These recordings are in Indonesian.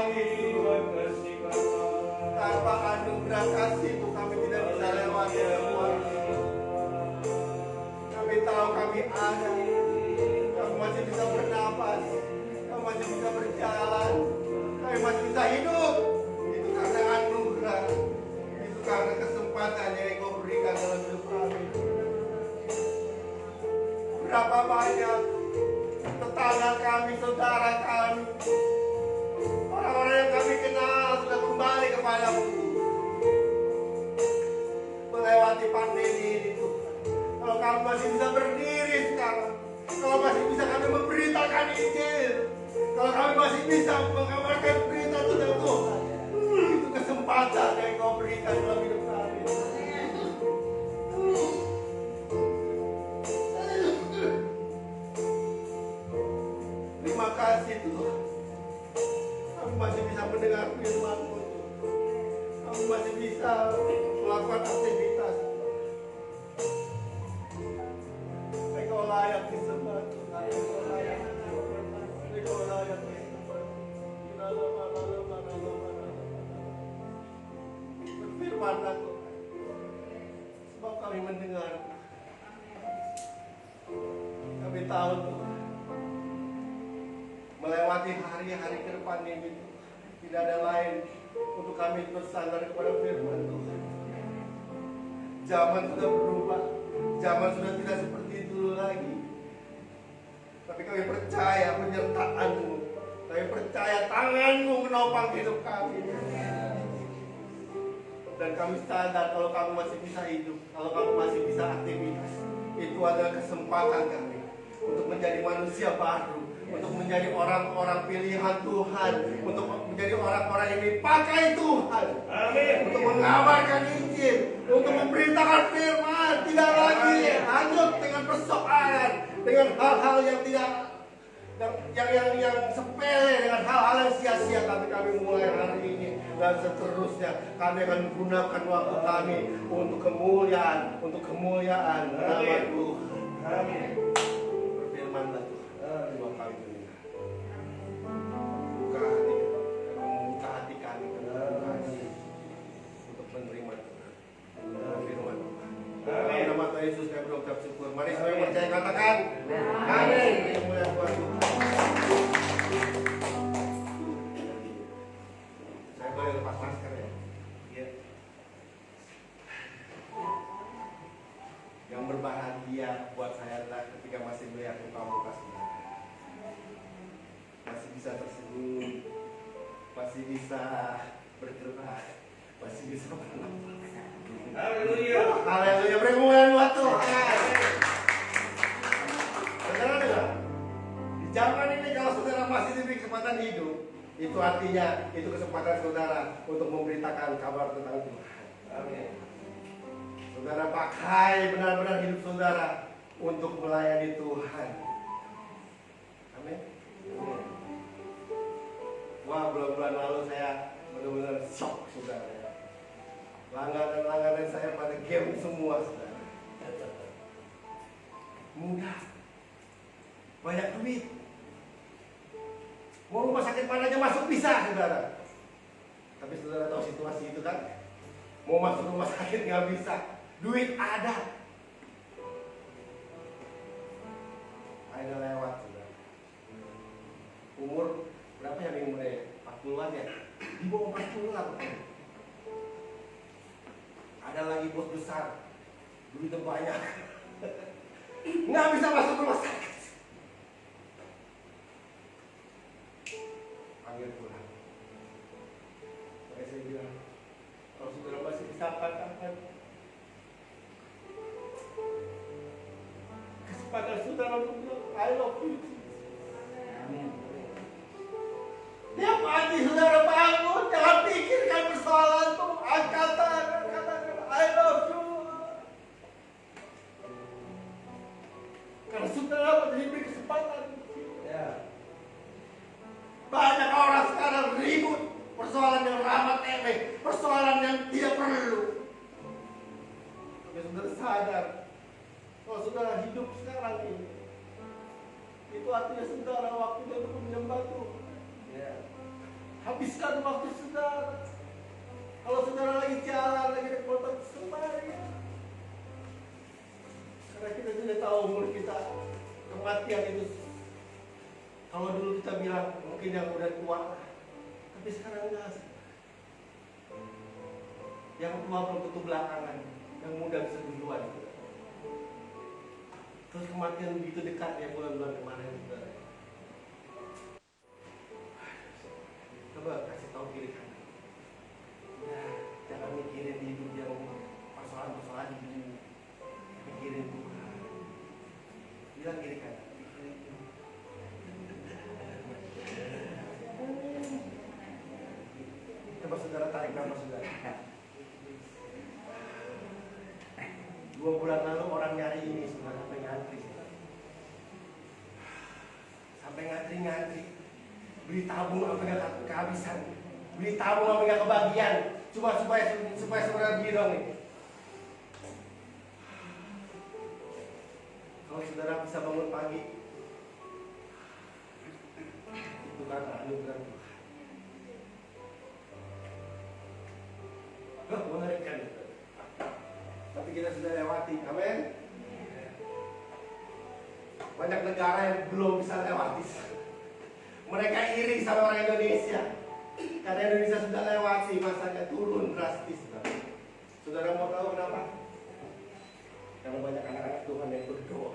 kami Tuhan. Tanpa anugerah kasih-Mu kami tidak bisa lewati semua. Kami tahu kami ada. Kami masih bisa bernapas. Kami masih bisa berjalan. Kami masih bisa hidup. Itu karena anugerah. Itu karena kesempatan yang Engkau berikan dalam hidup kami. Berapa banyak tetangga kami, saudara kami, orang-orang yang kami kenal sudah kembali kepada-Mu melewati pandemi ini Tuhan. Kalau kami masih bisa berdiri sekarang, kalau masih bisa kami memberitakan Injil, kalau kami masih bisa mengabarkan berita tentang Tuhan, itu kesempatan yang Engkau berikan dalam hidup kami. Terima kasih Tuhan. Kami masih bisa mendengar firman-Mu Tuhan. Kami masih bisa melakukan aktivitas. Engkau layak disembah Tuhan. Engkau layak disembah. Engkau layak disembah. Berfirman-Lah Tuhan. Sebab kami mendengar. Kami tahu Tuhan. Melewati hari-hari ke depan ini tidak ada lain untuk kami bersandar kepada firman Tuhan. Zaman sudah berubah, zaman sudah tidak seperti itu lagi. Tapi kami percaya penyertaan-Mu, kami percaya tangan-Mu menopang hidup kami. Dan kami sadar kalau kami masih bisa hidup, kalau kami masih bisa aktivitas, itu adalah kesempatan kami untuk menjadi manusia baru, untuk menjadi orang-orang pilihan Tuhan, untuk menjadi orang-orang yang dipakai Tuhan. Amin. Untuk mengabarkan Injil, untuk memberitakan firman, tidak lagi hanyut dengan persoalan, dengan hal-hal yang tidak yang sepele, dengan hal-hal yang sia-sia. Tapi kami mulai hari ini dan seterusnya kami akan menggunakan waktu kami untuk kemuliaan nama Tuhan. Amin. Berfirman-Lah Tuhan. Dua kali mendengar. Buka hati kami untuk menerima Tuhan. Firman Tuhan. Dalam nama Tuhan Yesus kami berucap syukur. Mari semua yang percaya katakan amin. Kemuliaan Tuhan. Saya boleh lepas masker ya? Iya. Yang berbahagia buat saya adalah ketika masih melihat muka-muka saudara, masih bisa tersenyum, masih bisa bergerak, masih bisa bernafas. Haleluya. Haleluya. Beri kemuliaan buat Tuhan. Saudara dengar? Di zaman ini kalau saudara masih diberi kesempatan hidup, itu artinya itu kesempatan saudara untuk memberitakan kabar tentang Tuhan. Amin. Saudara pakai benar-benar hidup saudara untuk melayani Tuhan. Amin. Wah, bulan-bulan lalu saya benar-benar shock saudara. Langganan saya pada game semua saudara. Mudah, banyak duit. Mau rumah sakit mana aja masuk bisa saudara. Tapi saudara tahu situasi itu kan? Mau masuk rumah sakit nggak bisa. Duit ada. Ada lewat sudah. Umur berapa ya umurnya? 40-an ya? Di bawah 40 lah. Ada lagi bos besar. Duitnya banyak. Nggak bisa masuk rumah sakit. Panggil pulang. Makanya saya bilang, kalau saudara masih bisa katakan kesempatan saudara untuk bilang I love you. Amin. Tiap pagi saudara bangun, jangan pikirkan persoalan itu, katakan I love you. Karena saudara diberi kesempatan. Ya. Banyak orang sekarang ribut persoalan yang ramah temeh, persoalan yang tidak perlu. Tapi saudara sadar, kalau saudara hidup sekarang ini, itu artinya saudara waktunya untuk menyembah Tuhan. Ya. Habiskan waktu saudara. Kalau saudara lagi jalan, lagi naik motor, sembari. Karena kita tidak tahu umur kita, kematian itu. Kalau dulu kita bilang mungkin yang udah tua, tapi sekarang enggak. Yang tua belum tentu belakangan, yang muda bisa duluan. Terus kematian begitu dekat ya bulan-bulan kemarin, saudara. Coba kasih tahu kiri kanan. Ya, jangan mikirin hidup yang persoalan-persoalan hidup. Mikirin Tuhan. Bilang kiri kanan. Coba saudara tarik nafas saudara. 2 bulan lalu orang nyari ini saudara sampai ngantri. Sampai ngantri. Beli tabung apa nggak kehabisan. Beli tabung apa nggak kebagian. Cuma supaya saudara beli dong nih. Kalau saudara bisa bangun pagi, itu kan anugerah Tuhan. Mengerikan. Tapi kita sudah lewati, amin. Banyak negara yang belum bisa lewati. Mereka iri sama orang Indonesia. Karena Indonesia sudah lewati masanya turun drastis. Saudara mau tahu kenapa? Karena banyak anak-anak Tuhan yang berdoa.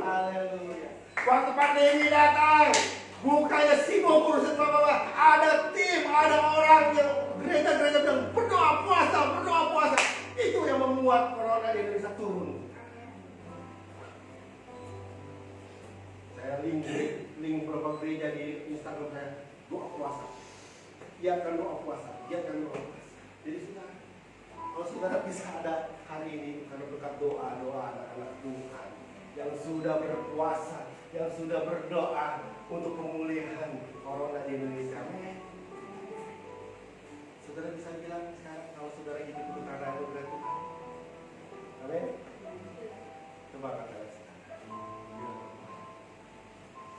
Haleluya. Waktu pandemi datang, bukannya sibuk urusan apa-apa. Ada tim, ada orang yang gereja-gereja yang berdoa puasa. Itu yang membuat corona di Indonesia turun. Saya link beberapa gereja di Instagram saya, doa puasa. Giatkan doa puasa. Jadi saudara, kalau saudara bisa ada hari ini karena berkat doa anak-anak Tuhan yang sudah berpuasa, yang sudah berdoa untuk pemulihan corona di Indonesia. Saudara bisa bilang sekarang kalau saudara hidup itu karena anugerah Tuhan. Amin. Coba katakan sekarang.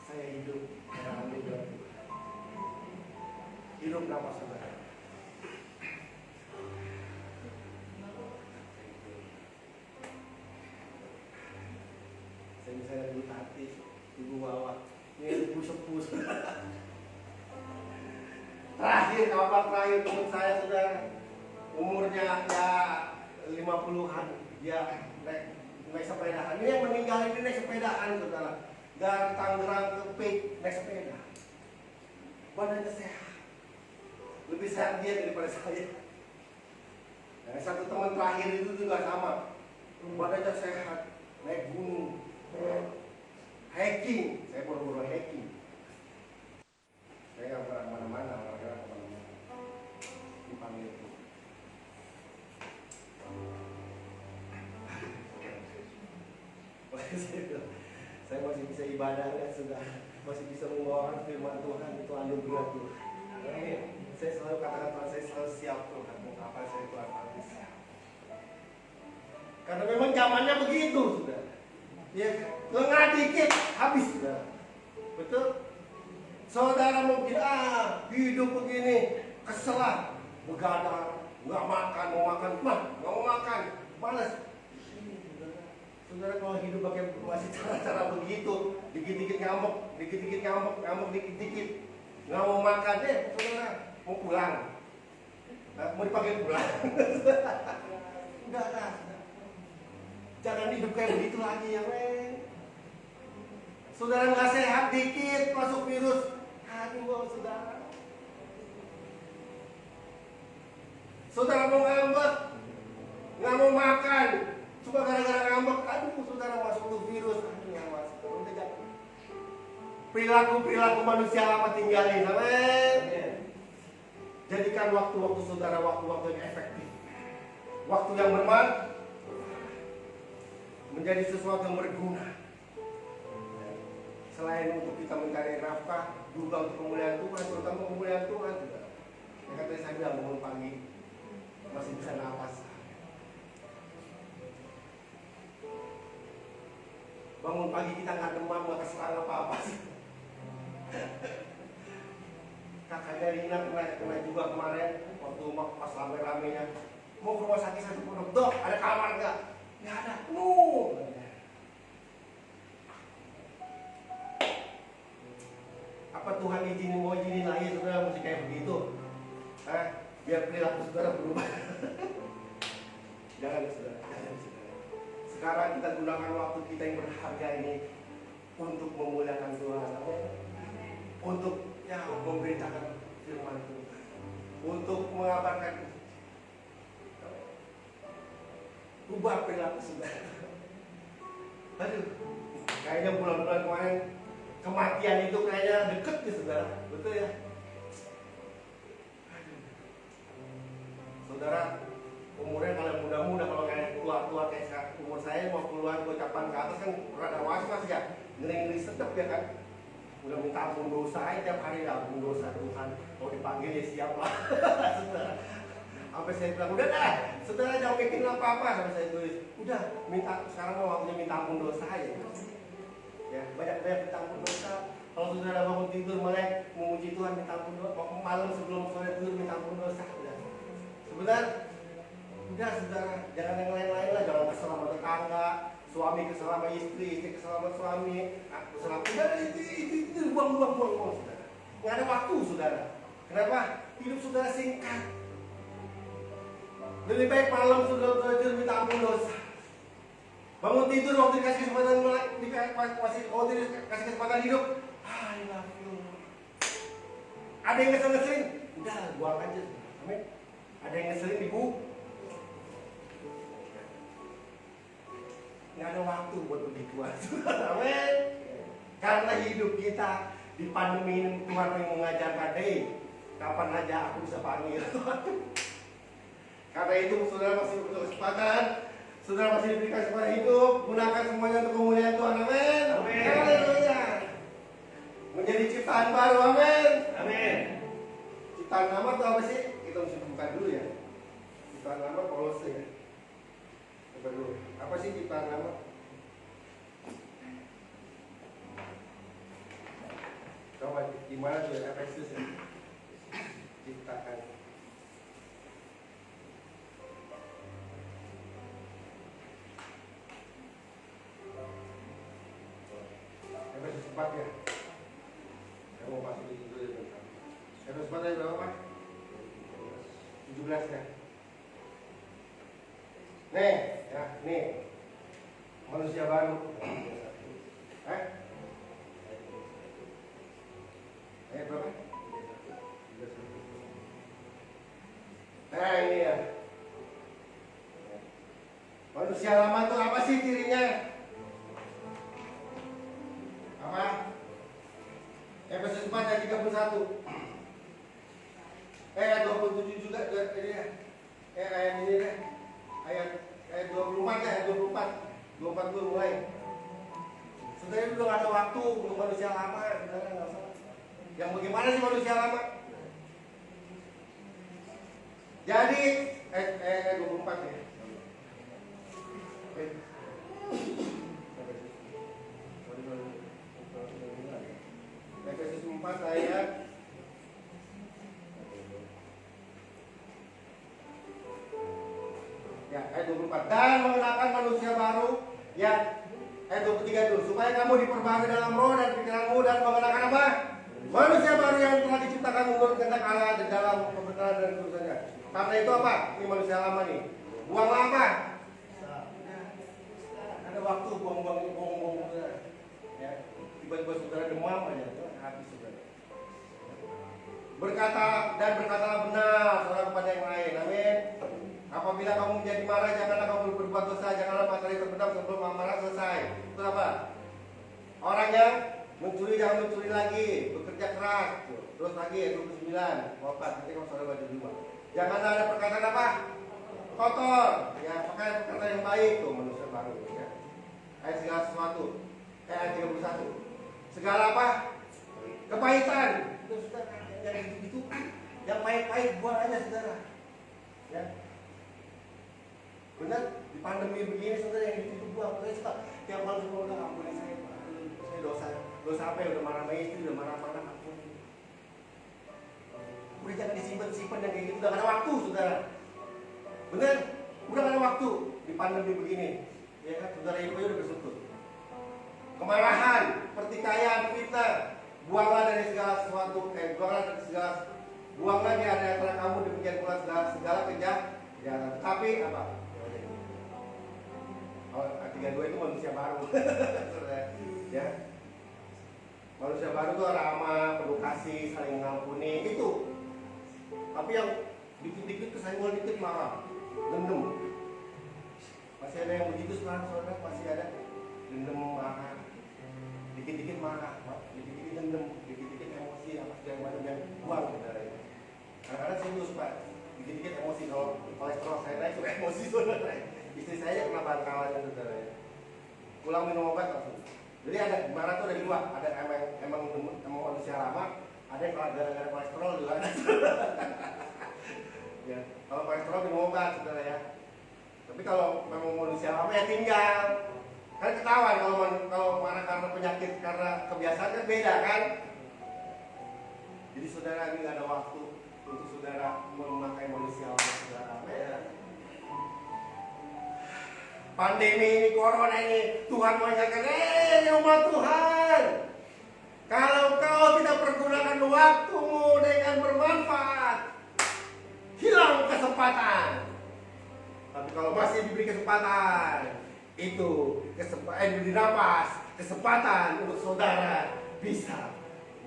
Saya hidup karena anugerah Tuhan. Hidup berapa saudara? Saya misalnya dulu hati, ibu bawa, ini busuk-busuk. Terakhir teman saya sudah umurnya ya 50-an, dia naik sepedaan. Ini yang meninggal ini naik sepedaan saudara. Dari Tangerang ke Pik naik sepeda. Badannya sehat, lebih sehat dia daripada saya. Nah, satu teman terakhir itu juga sama, badannya sehat, naik gunung, hiking. Saya baru hiking. Saya nggak pernah kemana-mana, orang-orang kemana-mana dipanggil itu. Saya masih bisa ibadah ya sudah, masih bisa membawakan firman Tuhan, itu anugerah Tuhan. Saya selalu katakan Tuhan, saya selalu siap Tuhan, mau apa saya Tuhan pasti siap. Karena memang zamannya begitu sudah. Ya, lengah dikit habis sudah. Betul? Saudara mungkin hidup begini kesel lah, begadang, nggak makan, nggak mau makan, malas. Saudara kalau hidup pakai masih cara-cara begitu, dikit-dikit ngamuk, dikit-dikit, nggak mau makan saudara mau pulang, mau dipanggil pulang. Udah. Jangan hidup kayak begitu lagi ya men. Saudara nggak sehat dikit masuk virus. Aduh saudara. Saudara mau ngambek, nggak mau makan, cuma gara-gara ngambek. Aduh saudara masuk tuh virus. Aduh ya mas, udah jatuh. Perilaku manusia lama tinggalin, amin. Jadikan waktu-waktu saudara waktu-waktu yang efektif, waktu yang bermanfaat, menjadi sesuatu yang berguna. Selain untuk kita mencari nafkah, juga untuk pemulihan Tuhan, terutama pemulihan Tuhan juga. Ya katanya saya bilang bangun pagi masih bisa nafas. Bangun pagi kita nggak demam, nggak keserang apa-apa sih. Ada Rina kena juga kemarin waktu pas rame-ramenya mau ke rumah sakit satu pondok, dok ada kamar nggak? Nggak ada, penuh. Apa Tuhan mau izinin lagi saudara mesti kayak begitu? Biar perilaku saudara berubah. Jangan saudara, jangan saudara. Sekarang kita gunakan waktu kita yang berharga ini untuk memuliakan Tuhan, untuk memberitakan firman Tuhan, untuk mengabarkan, ubah perilaku saudara. Aduh, kayaknya bulan-bulan kemarin kematian itu kayaknya deket nih saudara, betul ya? Aduh. Saudara, umurnya kalau muda-muda, kalau kayak tua-tua kayak umur saya mau keluar ucapan ke atas kan rada was-was ya, ngeri-ngeri sedep ya kan. Udah minta ampun dosa aja tiap hari, ampun dosa Tuhan, mau dipanggil ya siap lah. Saudara, sampai saya bilang udah dah, saudara jangan bikin apa-apa, sampai saya tulis udah minta, sekarang mau waktunya minta ampun dosa aja. Ya, banyak-banyak minta ampun dosa. Kalau saudara bangun tidur melek memuji Tuhan minta ampun dosa, malam sebelum sore tidur minta ampun dosa. Udah, udah saudara, jangan yang lain-lain lah, jangan kesel sama tetangga, suami kesel sama istri, istri kesel sama suami, kesel sama udah itu buang saudara. Nggak ada waktu saudara. Kenapa? Hidup saudara singkat. Lebih baik malam saudara tidur minta ampun dosa. Bangun tidur waktu dikasih kesempatan kasih kesempatan hidup. I love you. Ada yang ngeselin, udah buang aja. Amin. Ada yang ngeselin ibu. Nggak ada waktu buat begituan. Amin. Karena hidup kita di pandemi ini Tuhan yang mengajarkan, kapan aja aku bisa panggil. Karena itu saudara masih butuh kesempatan, saudara masih diberikan kesempatan hidup, gunakan semuanya untuk kemuliaan Tuhan. Amin. Haleluya. Menjadi ciptaan baru. Amin. Amin. Ciptaan lama itu apa sih? Kita mesti buka dulu ya. Ciptaan lama Kolose ya. Coba dulu. Apa sih ciptaan lama? Coba gimana tuh ya? Efesus ya. Ciptakan. Efesus 4 ya. Saya mau masuk itu dulu ya. Efesus 4 ayat berapa Pak? 17 ya. Nih, ya, nih. Manusia baru. Ayat berapa? Nah, ini ya. Manusia lama itu apa sih cirinya? Apa? Efesus 4 ayat 31. Ayat 27 juga ini ya. Ayat ini deh. Ayat 24 ya, ayat 24. 24 dulu mulai. Sebenarnya belum ada waktu untuk manusia lama, saudara nggak usah. Yang bagaimana sih manusia lama? Jadi ayat 24 ya. Efesus 4 ayat ya, ayat 24. Dan mengenakan manusia baru ya, ayat 23 dulu, supaya kamu diperbarui dalam roh dan pikiranmu dan mengenakan apa? Manusia baru yang telah diciptakan menurut kehendak Allah dan dalam kebenaran dan kebenarannya. Karena itu apa? Ini manusia lama nih. Buang apa? Ada waktu buang-buang ya. Tiba-tiba saudara demam aja, habis saudara. Berkatalah benar saudara kepada yang lain. Amin. Apabila kamu menjadi marah, janganlah kamu berbuat dosa, janganlah matahari terbenam sebelum marah selesai. Itu apa? Orang yang mencuri jangan mencuri lagi, bekerja keras. Terus lagi 29, 4, nanti kamu saudara baca dulu. Janganlah ada perkataan apa? Kotor. Ya, pakai perkataan yang baik tuh manusia baru. Ya. Ayat segala sesuatu. Ayat 31. Segala apa? Kepahitan. Itu saudara, yang gitu-gitu. Yang pahit-pahit buang aja saudara. Ya. Benar, di pandemi begini saudara yang itu buang. Saya suka tiap malam semua udah ampuni saya. Saya dosa apa ya, udah marah sama istri, udah marah-marah ampuni. simpen yang kayak gitu. Udah gak ada waktu, saudara. Bener? Udah gak ada waktu di pandemi begini. Ya kan, saudara itu aja udah bersyukur. Kemarahan, pertikaian, fitnah, buanglah dari segala sesuatu. Buanglah di antara kamu demikian pula segala kejahatan. Tapi apa? Oh, 32 itu manusia baru. Ya. Manusia baru itu ramah, penuh kasih, saling mengampuni, itu. Tapi yang dikit-dikit kesenggol dikit marah, dendam. Masih ada yang begitu sekarang, saudara, masih ada dendam, marah, dikit-dikit marah, dikit-dikit dendam, dikit-dikit emosi, apa segala macam yang buang, saudara. Kadang-kadang serius, Pak, dikit-dikit emosi. Kalau kolesterol saya naik, suka emosi, saudara. Istri saya kena bantalan, saudara. Pulang minum obat langsung. Jadi ada marah tuh ada dua, ada emang manusia lama, ada yang gara-gara kolesterol juga ada. Ya, kalau kolesterol minum obat, saudara ya. Tapi kalau memang manusia lama ya tinggal. Kan ketahuan kalau marah karena penyakit, karena kebiasaan kan beda kan. Jadi saudara ini nggak ada waktu untuk saudara memakai manusia lama, saudara. Ya. Pandemi ini, corona ini, Tuhan mengingatkan, umat Tuhan, kalau kau tidak pergunakan waktumu dengan bermanfaat, hilang kesempatan. Tapi kalau masih diberi kesempatan, itu diberi napas, kesempatan untuk saudara bisa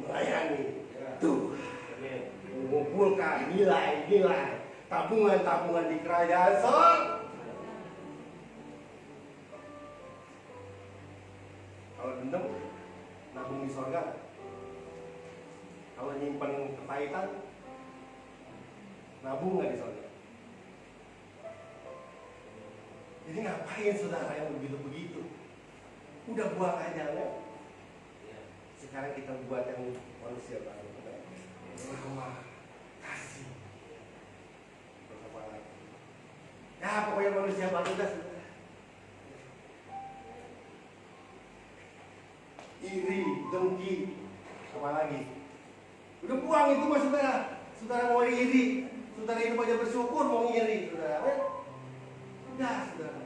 melayani Tuhan, mengumpulkan nilai-nilai, tabungan-tabungan di kerajaan sorga. Kalau dendam, nabung di sorga. Kalau nyimpen kepahitan, nabung nggak di sorga. Jadi ngapain saudara yang begitu-begitu? Udah buang aja kan? Sekarang kita buat yang manusia baru. Ramah, kasih. Terus apa lagi? Ya pokoknya manusia baru dah. Iri, dengki, apa lagi? Udah buang itu mas saudara. Saudara mau iri, saudara hidup aja bersyukur, mau iri, saudara. Udah, saudara.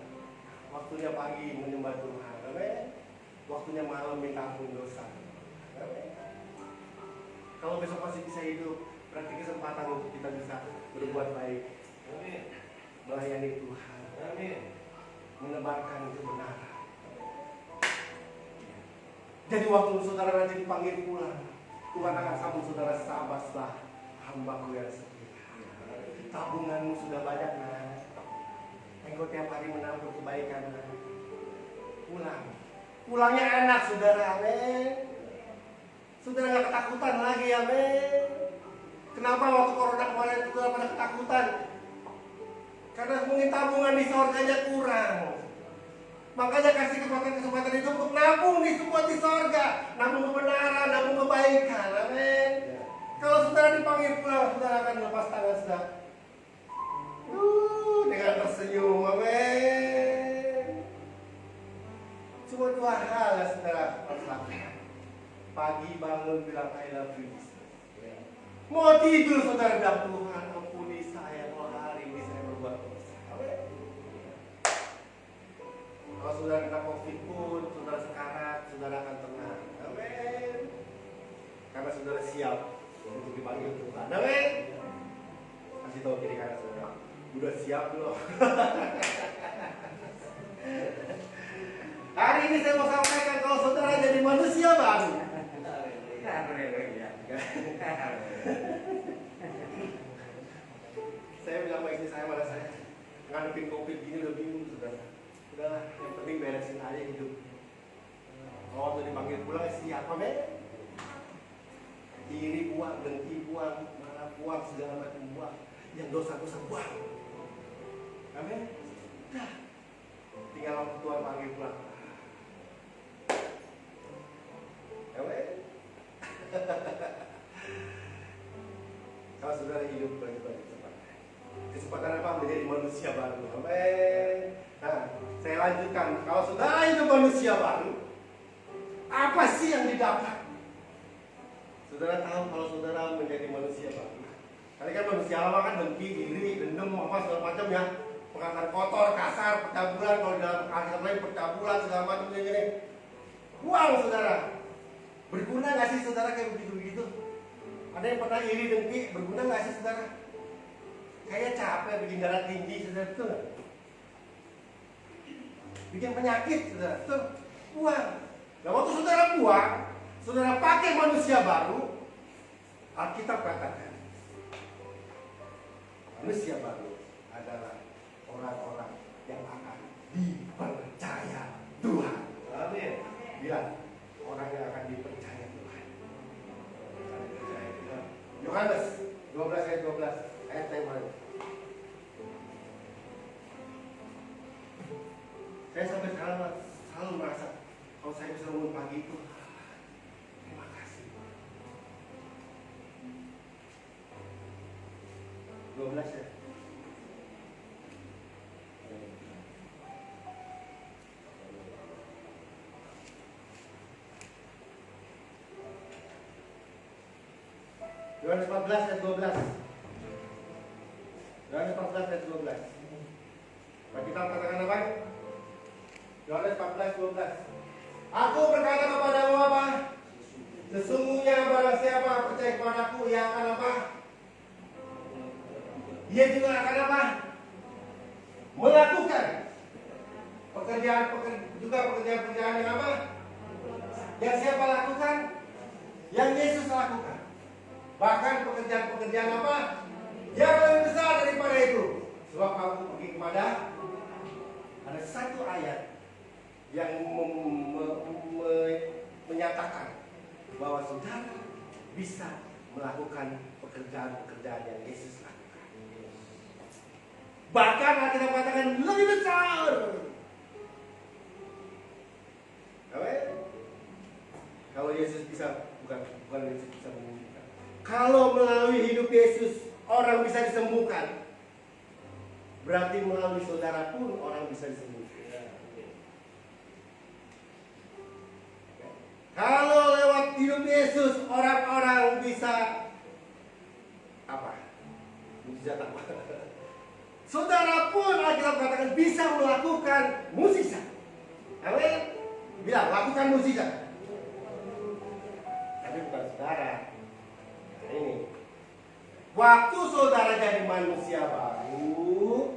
Waktunya pagi menyembah Tuhan, waktunya malam minta ampun dosa. Kalau besok masih bisa hidup, berarti kesempatan untuk kita bisa berbuat baik, melayani Tuhan, menebarkan kebenaran. Jadi waktu saudara nanti dipanggil pulang, Tuhan akan sambut saudara, sabarlah hambaku yang setia. Tabunganmu sudah banyak nah. Engkau tiap hari menabur kebaikan nah. Pulangnya enak saudara, amin. Saudara nggak ketakutan lagi, amin. Kenapa waktu corona kemarin saudara pada ketakutan? Karena mungkin tabungan di sorganya kurang. Makanya kasih kesempatan itu untuk nabung di semua di sorga, nabung kebenaran, nabung kebaikan, amin. Kalau saudara dipanggil pulang, saudara akan lepas tangan saudara, dengan tersenyum, amin. Cuma dua hal ya saudara harus lakukan. Pagi bangun bilang I love you. Mau tidur saudara bilang Tuhan ampuni saya kalau hari ini saya berbuat dosa, amin. Kalau saudara kena COVID pun, saudara sekarat, saudara akan tenang. Amin. Karena saudara siap untuk dipanggil Tuhan. Amin. Kasih tahu kiri kanan saudara. Udah siap belum? Hari ini saya mau sampaikan kalau saudara jadi manusia baru. Saya bilang sama istri saya, malah saya ngadepin COVID gini udah bingung saudara. Udahlah, yang penting beresin aja hidup. Kalau waktu dipanggil pulang siapa men? Iri buang, dengki buang, marah buang, segala macam buang. Yang dosa-dosa buang. Amin. Dah. Tinggal waktu Tuhan panggil pulang. Amin. Kalau saudara hidup bagi-bagi kesempatan apa? Menjadi manusia baru. Amin. Nah, saya lanjutkan. Kalau saudara itu manusia baru, apa sih yang didapat? Saudara tahu kalau saudara menjadi manusia baru? Kali Tapi kan manusia lama kan dengki, iri, dendam, apa segala macam ya. Perkataan kotor, kasar, percabulan, kalau dalam kata lain percabulan segala macam gini. Buang saudara. Berguna nggak sih saudara kayak begitu-begitu? Ada yang pernah iri, dengki, berguna nggak sih saudara? Kayaknya capek, bikin darah tinggi, saudara, betul nggak? Bikin penyakit, saudara, betul? Buang. Nah waktu saudara buang, saudara pakai manusia baru, Alkitab katakan manusia baru adalah orang-orang yang akan dipercaya Tuhan. Amin. Bilang orang yang akan dipercaya Tuhan. Yohanes 12 ayat 12 ayat tema. Saya sampai sekarang selalu merasa kalau saya bisa bangun pagi itu, terima kasih. 12 ya. Yohanes 14 ayat 12. Yohanes 14 ayat 12. Nah, kita katakan apa? Yohanes 14 12. Aku berkata kepadamu apa? Sesungguhnya barang siapa percaya kepadaku, ia akan apa? Ia juga akan apa? Melakukan pekerjaan yang apa? Yang siapa lakukan? Yang Yesus lakukan. Bahkan pekerjaan apa? Yang lebih besar daripada itu. Sebab aku pergi kepada, ada satu ayat yang menyatakan bahwa saudara bisa melakukan pekerjaan-pekerjaan yang Yesus lakukan. Bahkan kita katakan lebih besar. Kalau Yesus bisa, bukan Yesus bisa menyembuhkan. Kalau melalui hidup Yesus orang bisa disembuhkan, berarti melalui saudara pun orang bisa disembuhkan. Kalau lewat hidup Yesus orang-orang bisa apa? Mujizat apa? Saudara pun Alkitab katakan bisa melakukan mukjizat. Amin. Bilang lakukan mukjizat. Tapi bukan saudara. Nah, ini. Waktu saudara jadi manusia baru,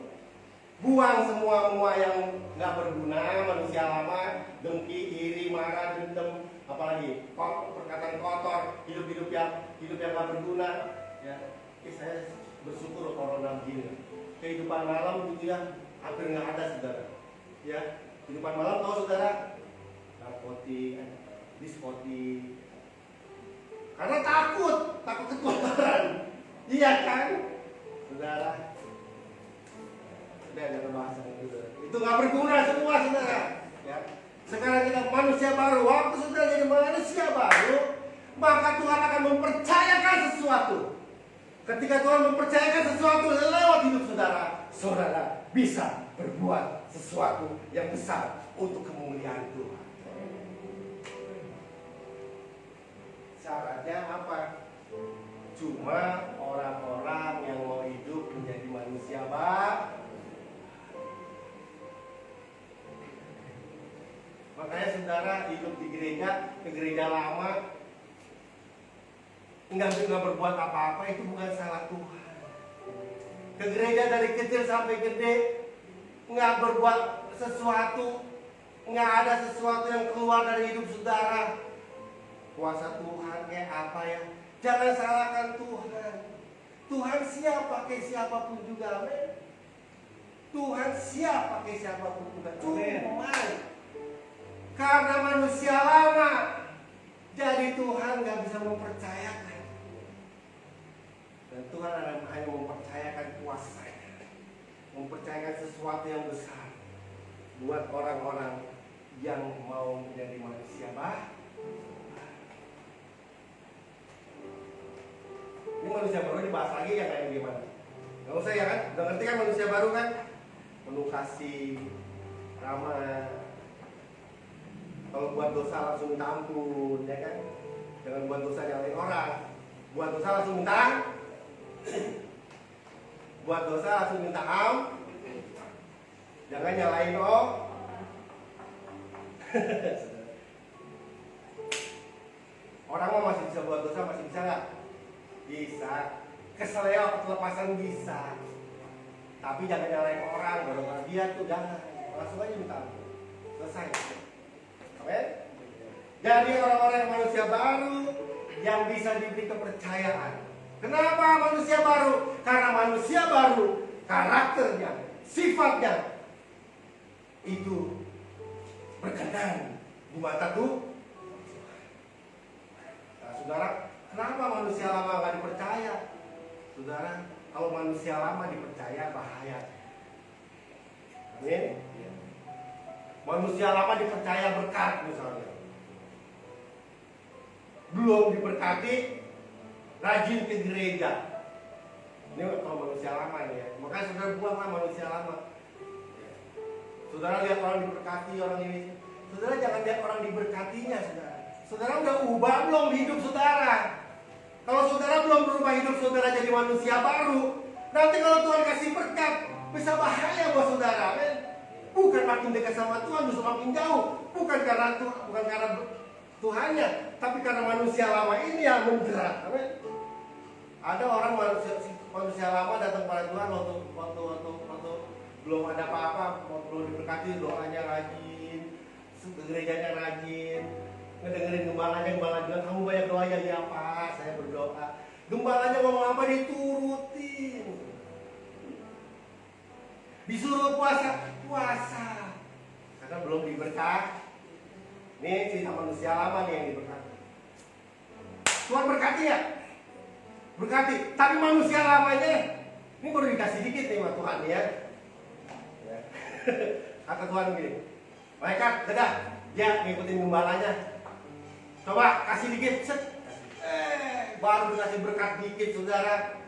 buang semua yang nggak berguna, manusia lama, dengki, iri, marah, dendam, apalagi perkataan kotor, hidup yang nggak berguna. Ya, saya bersyukur corona begini. Kehidupan malam gitu ya, hampir nggak ada saudara. Ya, kehidupan malam tahu saudara, narkotik, diskotik. Karena takut ketularan. Iya kan, saudara. Udah ada pembahasan itu. Itu nggak berguna semua saudara. Ya. Sekarang kita manusia baru. Waktu saudara jadi manusia baru, maka Tuhan akan mempercayakan sesuatu. Ketika Tuhan mempercayakan sesuatu lewat hidup saudara, saudara bisa berbuat sesuatu yang besar untuk kemuliaan Tuhan. Syaratnya apa? Cuma orang-orang yang mau hidup menjadi manusia baru. Makanya saudara hidup di ke gereja lama, nggak berbuat apa-apa, itu bukan salah Tuhan. Ke gereja dari kecil sampai gede, nggak berbuat sesuatu, nggak ada sesuatu yang keluar dari hidup saudara. Kuasa Tuhan kayak apa ya? Jangan salahkan Tuhan. Tuhan siap pakai siapapun juga, amin. Tuhan siap pakai siapapun juga. Cuma karena manusia lama, jadi Tuhan nggak bisa mempercayakan. Dan Tuhan hanya mempercayakan kuasanya, mempercayakan sesuatu yang besar buat orang-orang yang mau menjadi manusia baru. Ini manusia baru dibahas lagi ya kayak gimana? Gak usah ya kan? Udah ngerti kan manusia baru kan? Penuh kasih, ramah. Kalau buat dosa langsung minta ampun, ya kan? Jangan buat dosa nyalain orang. Buat dosa langsung minta buat dosa langsung minta jangan nyalain orang mah masih bisa buat dosa, masih bisa nggak? Bisa. Keseleo, kelepasan bisa. Tapi jangan nyalain orang, gara-gara dia tuh jangan. Langsung aja minta ampun. Selesai. Amin. Jadi orang-orang yang manusia baru yang bisa diberi kepercayaan. Kenapa manusia baru? Karena manusia baru karakternya, sifatnya itu berkenan di mata Tuhan. Nah, saudara, kenapa manusia lama nggak dipercaya? Saudara, kalau manusia lama dipercaya bahaya. Amin. Manusia lama dipercaya berkat misalnya. Belum diberkati, rajin ke gereja. Ini kalau manusia lama nih ya. Makanya saudara buanglah manusia lama. Saudara lihat orang diberkati, orang ini. Saudara jangan lihat orang diberkatinya, saudara. Saudara udah ubah belum hidup saudara? Kalau saudara belum berubah hidup saudara jadi manusia baru, nanti kalau Tuhan kasih berkat, bisa bahaya buat saudara. Bukan makin dekat sama Tuhan, justru makin jauh. Bukan karena Tuhannya, tapi karena manusia lama ini yang menjerat. Ada orang manusia lama datang pada Tuhan waktu belum ada apa-apa, belum diberkati, doanya rajin, gerejanya rajin, ngedengerin gembalanya bilang, kamu banyak doa ya Pak, saya berdoa. Gembalanya ngomong apa diturutin. Disuruh puasa, karena belum diberkati. Ini cerita manusia lama nih yang diberkati. Tuhan berkati ya? Berkati, tapi manusia lamanya ini baru dikasih dikit nih sama Tuhan ya. Kata Tuhan gini, malaikat, dadah, dia ngikutin gembalanya. Coba kasih dikit, set. Baru dikasih berkat dikit, saudara.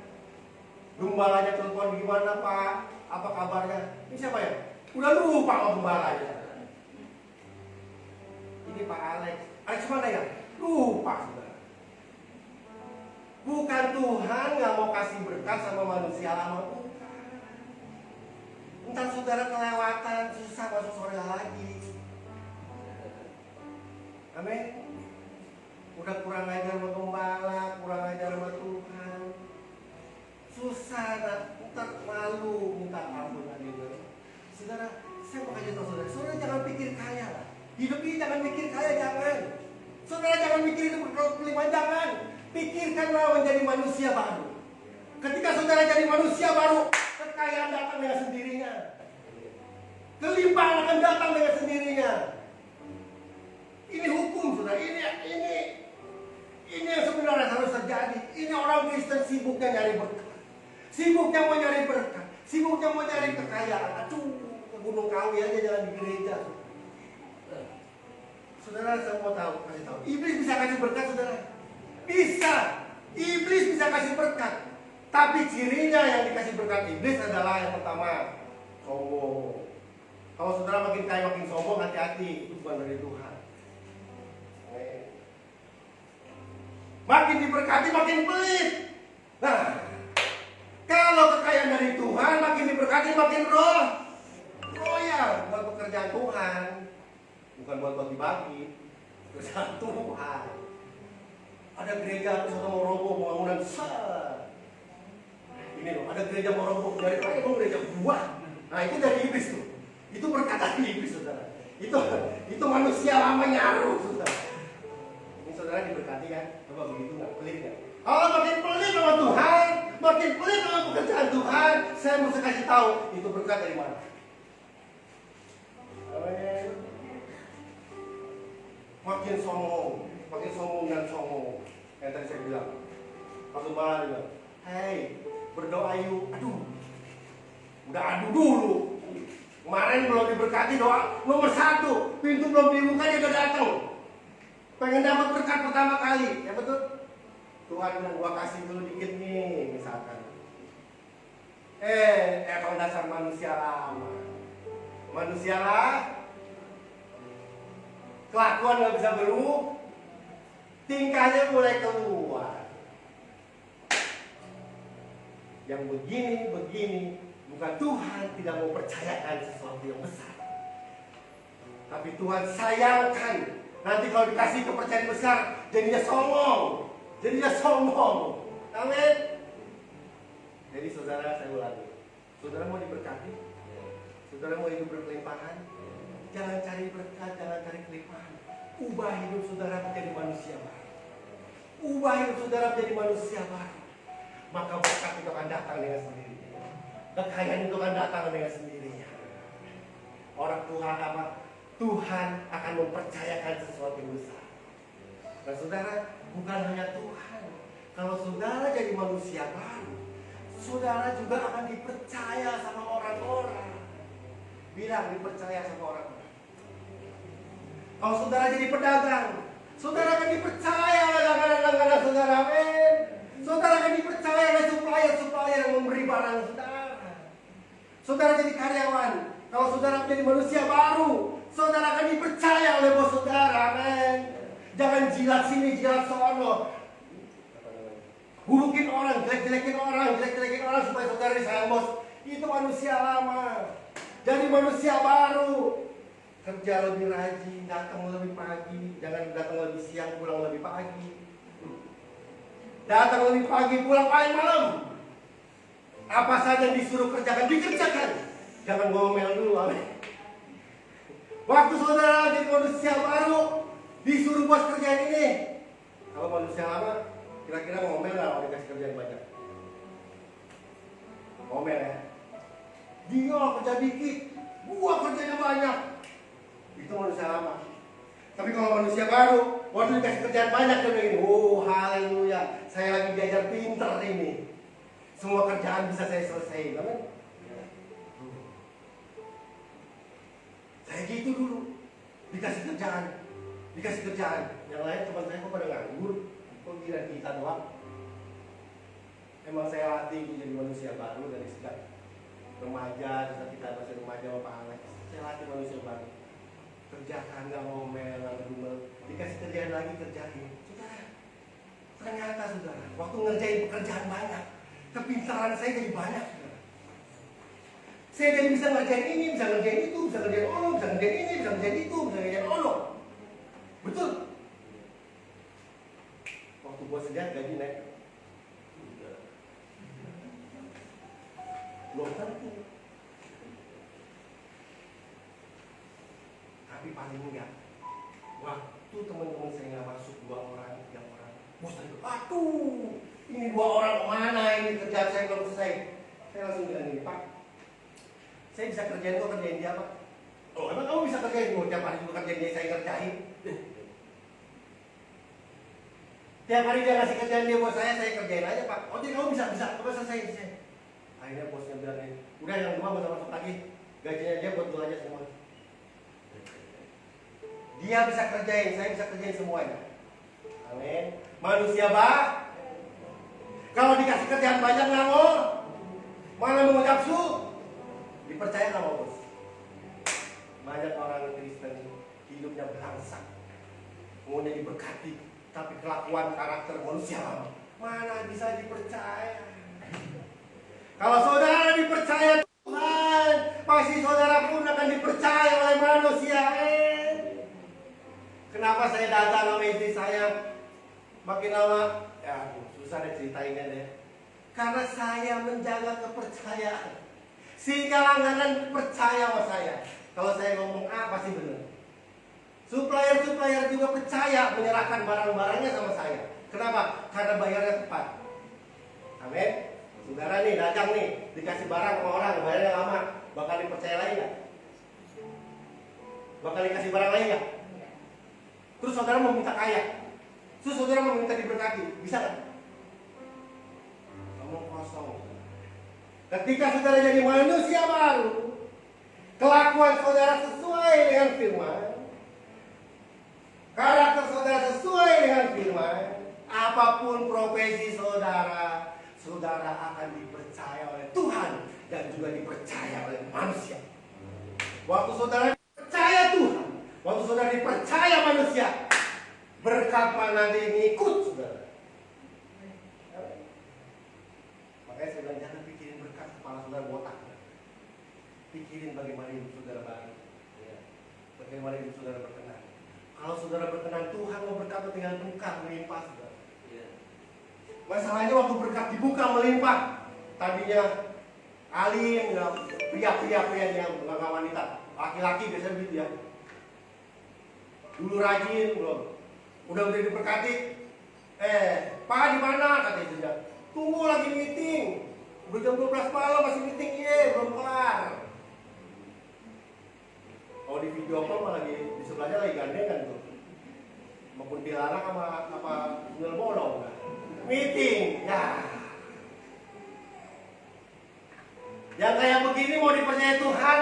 Gembalanya telepon, gimana Pak? Apa kabarnya? Ini siapa ya? Udah lupa sama gembalanya. Ini Pak Alex. Alex mana ya? Lupa, saudara. Bukan Tuhan nggak mau kasih berkat sama manusia lama, bukan. Entar saudara kelewatan, susah masuk surga lagi. Amin. Udah kurang ajar sama gembala, kurang ajar sama Tuhan. Susah, ntar malu minta ampun lagi. Saudara, saya mau kasih tahu saudara, saudara jangan pikir kaya lah. Hidup ini jangan mikir kaya, jangan. Saudara jangan mikir itu berkelimpahan, jangan. Pikirkanlah menjadi manusia baru. Ketika saudara jadi manusia baru, kekayaan datang dengan sendirinya. Kelimpahan akan datang dengan sendirinya. Ini hukum, saudara. Ini yang sebenarnya harus terjadi. Ini orang Kristen sibuknya nyari berkat. Sibuknya mau nyari berkat. Sibuknya mau nyari kekayaan. Aduh, ke Gunung Kawi aja jalan di gereja. Saudara, saya mau kasih tahu. Iblis bisa kasih berkat, saudara. Bisa. Iblis bisa kasih berkat. Tapi cirinya yang dikasih berkat iblis adalah yang pertama, sombong. Kalau saudara makin kaya makin sombong, hati-hati, itu bukan dari Tuhan. Makin diberkati makin pelit. Nah, kalau kekayaan dari Tuhan, makin diberkati makin royal buat pekerjaan Tuhan, bukan buat bagi-bagi. Pekerjaan Tuhan. Ada gereja misalnya mau roboh bangunan besar. Ini loh, ada gereja mau roboh dari mana? Gereja buah. Nah itu dari iblis tuh. Itu perkataan iblis, saudara. Itu manusia lama nyaru, saudara. Ini saudara diberkati kan? Coba begitu nggak? Pelit nggak? Kalau makin pelit sama Tuhan, makin pelit sama pekerjaan Tuhan, saya mesti kasih tahu itu berkat dari mana. Amin. Makin sombong dan sombong. Yang tadi saya bilang, Pak Gembala bilang, hei, berdoa yuk. Aduh, udah adu dulu. Kemarin belum diberkati doa nomor 1, pintu belum dibuka dia udah datang. Pengen dapat berkat pertama kali, ya betul? Tuhan bilang, gua kasih dulu dikit nih, misalkan. Emang dasar manusia lama. Manusia lah, kelakuan gak bisa berubah, tingkahnya mulai keluar. yang begini, bukan Tuhan tidak mau percayakan sesuatu yang besar. Tapi Tuhan sayangkan. Nanti kalau dikasih kepercayaan besar, jadinya sombong. Amin. Jadi saudara, saya ulangi. Saudara mau diberkati? Saudara mau hidup berkelimpahan? Jangan cari berkat, jangan cari kelimpahan. Ubah hidup saudara menjadi manusia baru. Ubah hidup saudara menjadi manusia baru. Maka berkat itu akan datang dengan sendirinya. Kekayaan itu akan datang dengan sendirinya. Orang Tuhan apa? Tuhan akan mempercayakan sesuatu yang besar. Dan saudara, bukan hanya Tuhan. Kalau saudara jadi manusia baru, saudara juga akan dipercaya sama orang-orang. Bilang dipercaya sama orang-orang. Kalau saudara jadi pedagang, saudara akan dipercaya oleh langganan-langganan saudara. Amin. Saudara akan dipercaya oleh supplier-supplier yang memberi barang saudara. Saudara jadi karyawan, kalau saudara menjadi manusia baru, saudara akan dipercaya oleh bos saudara. Amin. Jangan jilat sini, jilat sono. Burukin orang, jelek-jelekin orang supaya saudara disayang bos. Itu manusia lama. Jadi manusia baru. Kerja lebih rajin, datang lebih pagi. Jangan datang lebih siang, pulang lebih pagi. Datang lebih pagi, pulang paling malam. Apa saja yang disuruh kerjakan, dikerjakan. Jangan ngomel dulu. Amin. Waktu saudara jadi manusia baru, disuruh bos kerjaan ini. Kalau manusia lama, kira-kira ngomel nggak kalau dikasih kerjaan banyak? Ngomel ya. Dia kerja dikit, gua kerjanya banyak. Itu manusia lama. Tapi kalau manusia baru, waktu dikasih kerjaan banyak dia begini, oh haleluya, saya lagi diajar pinter ini. Semua kerjaan bisa saya selesaikan. Kan? Saya gitu dulu, dikasih kerjaan. Yang lain teman saya kok pada nganggur, kok kira kita doang. Emang saya latih jadi manusia baru dari sejak remaja, terus kita masih remaja sama Pak Alex. Saya latih manusia baru. Kerjakan, nggak ngomel, nggak ngumel. Dikasih kerjaan lagi, kerjain. Saudara, ternyata saudara, waktu ngerjain pekerjaan banyak, kepintaran saya jadi banyak. Saudara. Saya jadi bisa ngerjain ini, bisa ngerjain itu, bisa ngerjain ono, bisa ngerjain ini, bisa ngerjain itu, bisa ngerjain ono. Betul. Waktu bos saja gaji naik. Belum tentu. Tapi paling enggak, waktu teman-teman saya nggak masuk 2 orang, 3 orang, bos tadi, aduh, ini 2 orang kemana ini kerjaan saya belum selesai. Saya langsung bilang gini, Pak, saya bisa kerjain kok, kerjain dia Pak. Oh emang kamu bisa kerjain? Oh tiap hari juga kerjain dia, saya kerjain. Tiap hari dia ngasih kerjaan dia buat saya kerjain aja Pak. Oh jadi kamu bisa, coba selesai. Akhirnya bosnya bilang ini, udah yang 2 gak usah masuk lagi, gajinya dia buat lu aja semua. Dia bisa kerjain, saya bisa kerjain semuanya. Amin. Manusia kalau dikasih kerjaan banyak nganggur, malah mengucap dipercaya sama bos. Banyak orang Kristen hidupnya belangsak, maunya diberkati, tapi kelakuan karakter manusia lama mana bisa dipercaya. Kalau saudara dipercaya Tuhan, pasti saudara pun akan dipercaya oleh manusia. Kenapa saya datang sama istri saya makin lama? Ya susah deh ceritainnya deh. Karena saya menjaga kepercayaan, sehingga langganan percaya sama saya. Kalau saya ngomong A pasti benar. Supplier juga percaya menyerahkan barang-barangnya sama saya. Kenapa? Karena bayarnya tepat. Amin. Saudara nih dagang nih, dikasih barang sama orang, bayarnya lama, bakal dipercaya lagi nggak? Bakal dikasih barang lagi nggak? Terus saudara mau minta kaya, terus saudara mau minta diberkati, bisa nggak? Ngomong kosong. Ketika saudara jadi manusia baru, kelakuan saudara sesuai dengan firman, karakter saudara sesuai dengan firman, apapun profesi saudara, saudara akan dipercaya oleh Tuhan dan juga dipercaya oleh manusia. Waktu saudara percaya Tuhan, waktu saudara dipercaya manusia, berkat nanti ngikut saudara. Makanya saya bilang jangan kepala saudara botak. Pikirin bagaimana hidup saudara baru, ya. Bagaimana hidup saudara berkenan. Kalau saudara berkenan, Tuhan mau berkati dengan berkah melimpah saudara. Ya. Masalahnya waktu berkat dibuka melimpah, tadinya alim, ya, pria-pria yang bukan wanita, laki-laki biasanya begitu ya. Dulu rajin, belum. Udah diberkati. Pak di mana? Katanya saja. Tunggu lagi meeting. Udah jam 12 malam masih meeting, belum kelar. Kalau di video call malah di sebelahnya lagi gandengan tuh. Maupun dilarang sama apa tinggal bolong. Meeting, ya. Yang kayak begini mau dipercaya Tuhan.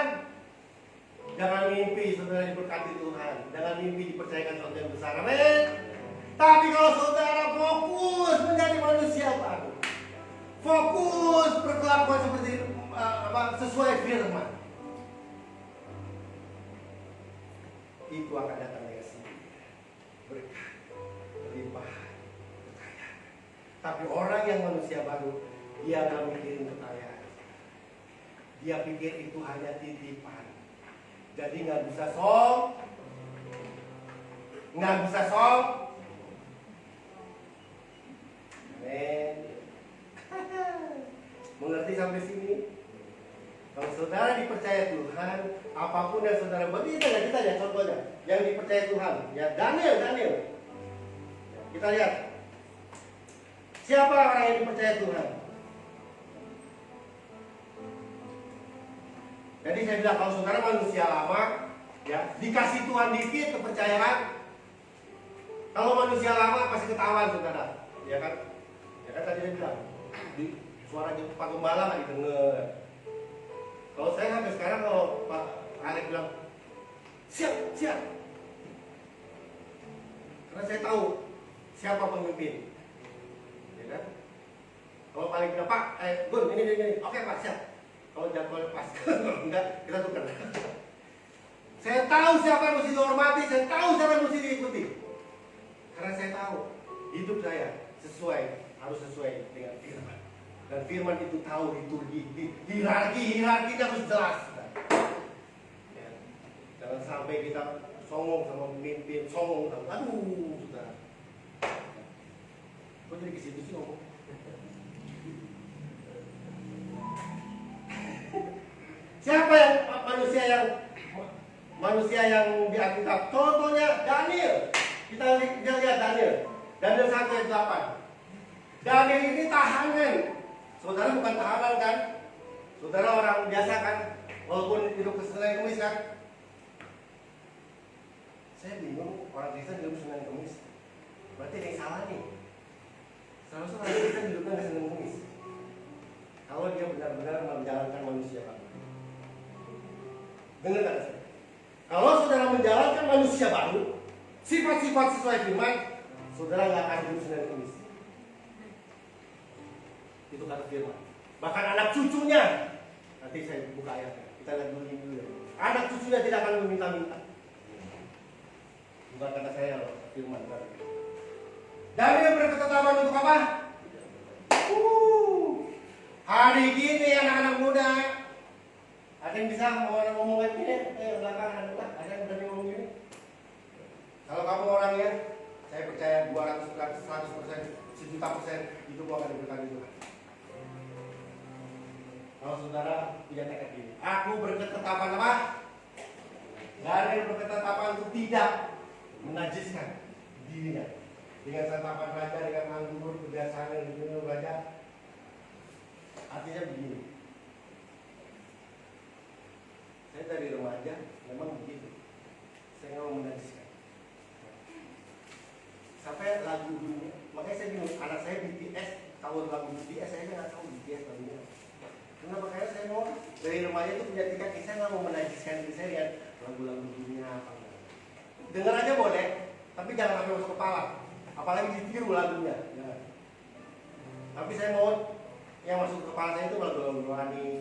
Jangan mimpi saudara diberkati Tuhan. Jangan mimpi dipercayakan sesuatu yang besar. Amin. Tapi kalau saudara fokus menjadi manusia baru, fokus berkelakuan seperti sesuai firman, itu akan datang dengan sendiri. Berkah, berlimpah, kekayaan. Tapi orang yang manusia baru, dia nggak mikirin kekayaan. Dia pikir itu hanya titipan. Jadi nggak bisa sok. Amin. Mengerti sampai sini? Kalau saudara dipercaya Tuhan, apapun yang saudara buat, kita lihat contohnya yang dipercaya Tuhan. Ya Daniel. Kita lihat siapa orang yang dipercaya Tuhan. Jadi saya bilang kalau saudara manusia lama, ya dikasih Tuhan dikit kepercayaan. Kalau manusia lama pasti ketahuan saudara, ya kan? Ya kan tadi saya bilang, suara Pak Gembala nggak didengar. Kalau saya sampai sekarang kalau Pak Alek bilang siap, karena saya tahu siapa pemimpin, ya kan? Kalau Pak Alek bilang Pak, Gun ini, oke Pak siap. Kalau jadwalnya pas, enggak, kita tukar. Saya tahu siapa yang mesti dihormati, saya tahu siapa yang mesti diikuti. Karena saya tahu hidup saya harus sesuai dengan firman. Dan firman itu tahu liturgi, hierarkinya harus jelas. Ya. Jangan sampai kita songong sama pemimpin, aduh, sudah. Kok jadi ke situ sih ngomong? Siapa yang manusia yang di Alkitab? Contohnya Daniel. Kita lihat Daniel 1 ayat 8. Daniel ini tahanan. Saudara bukan tahanan kan? Saudara orang biasa kan? Walaupun hidup Senin Kemis kan? Saya bingung orang Kristen hidup Senin Kemis. Berarti ada yang salah nih. Seharusnya orang Kristen hidupnya nggak Senin Kemis. Kalau dia benar-benar menjalankan manusia baru. Dengar kata saya. Kalau saudara menjalankan manusia baru, sifat-sifat sesuai firman, saudara nggak akan hidup Senin Kemis. Itu kata firman. Bahkan anak cucunya, nanti saya buka ayatnya. Kita lihat dulu ya. Anak cucunya tidak akan meminta-minta. Bukan kata saya loh, firman. Daniel berketetapan untuk apa? Hari gini anak-anak muda, ada yang bisa ngomong kayak gini? Belakang ada yang berani ngomong gini? Kalau kamu orangnya, saya percaya 200%, 100%, 1.000.000% itu akan diberikan Tuhan. Kalau saudara punya tekad gini, aku berketetapan apa? Daniel berketetapan untuk tidak menajiskan dirinya dengan santapan raja, dengan anggur, kebiasaan yang diminum raja. Artinya begini, saya dari remaja memang begitu, saya nggak mau menajiskan. Sampai lagu dunia, makanya saya bingung, anak saya BTS, tahu lagu BTS, saya nggak tahu BTS lagunya. Kenapa? Karena saya mau dari remaja itu punya tiket, saya nggak mau menajiskan diri saya lihat lagu-lagu dunia apa. Dengar aja boleh, tapi jangan sampai masuk kepala, apalagi ditiru lagunya. Ya. Tapi saya mau yang masuk ke kepala saya itu lagu-lagu rohani,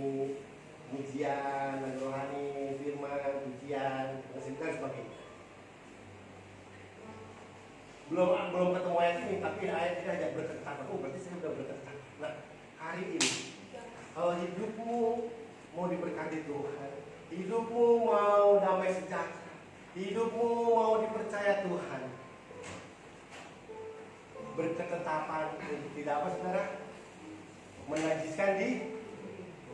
pujian, lagu rohani, firman, pujian, dan sebagainya. Belum ketemu ayat ini, tapi ayat ini aja berketetapan. Oh, berarti saya sudah berketetapan. Nah, hari ini Kalau hidupmu mau diberkati Tuhan, hidupmu mau damai sejahtera, hidupmu mau dipercaya Tuhan, berketetapan untuk tidak apa saudara? Menajiskan di,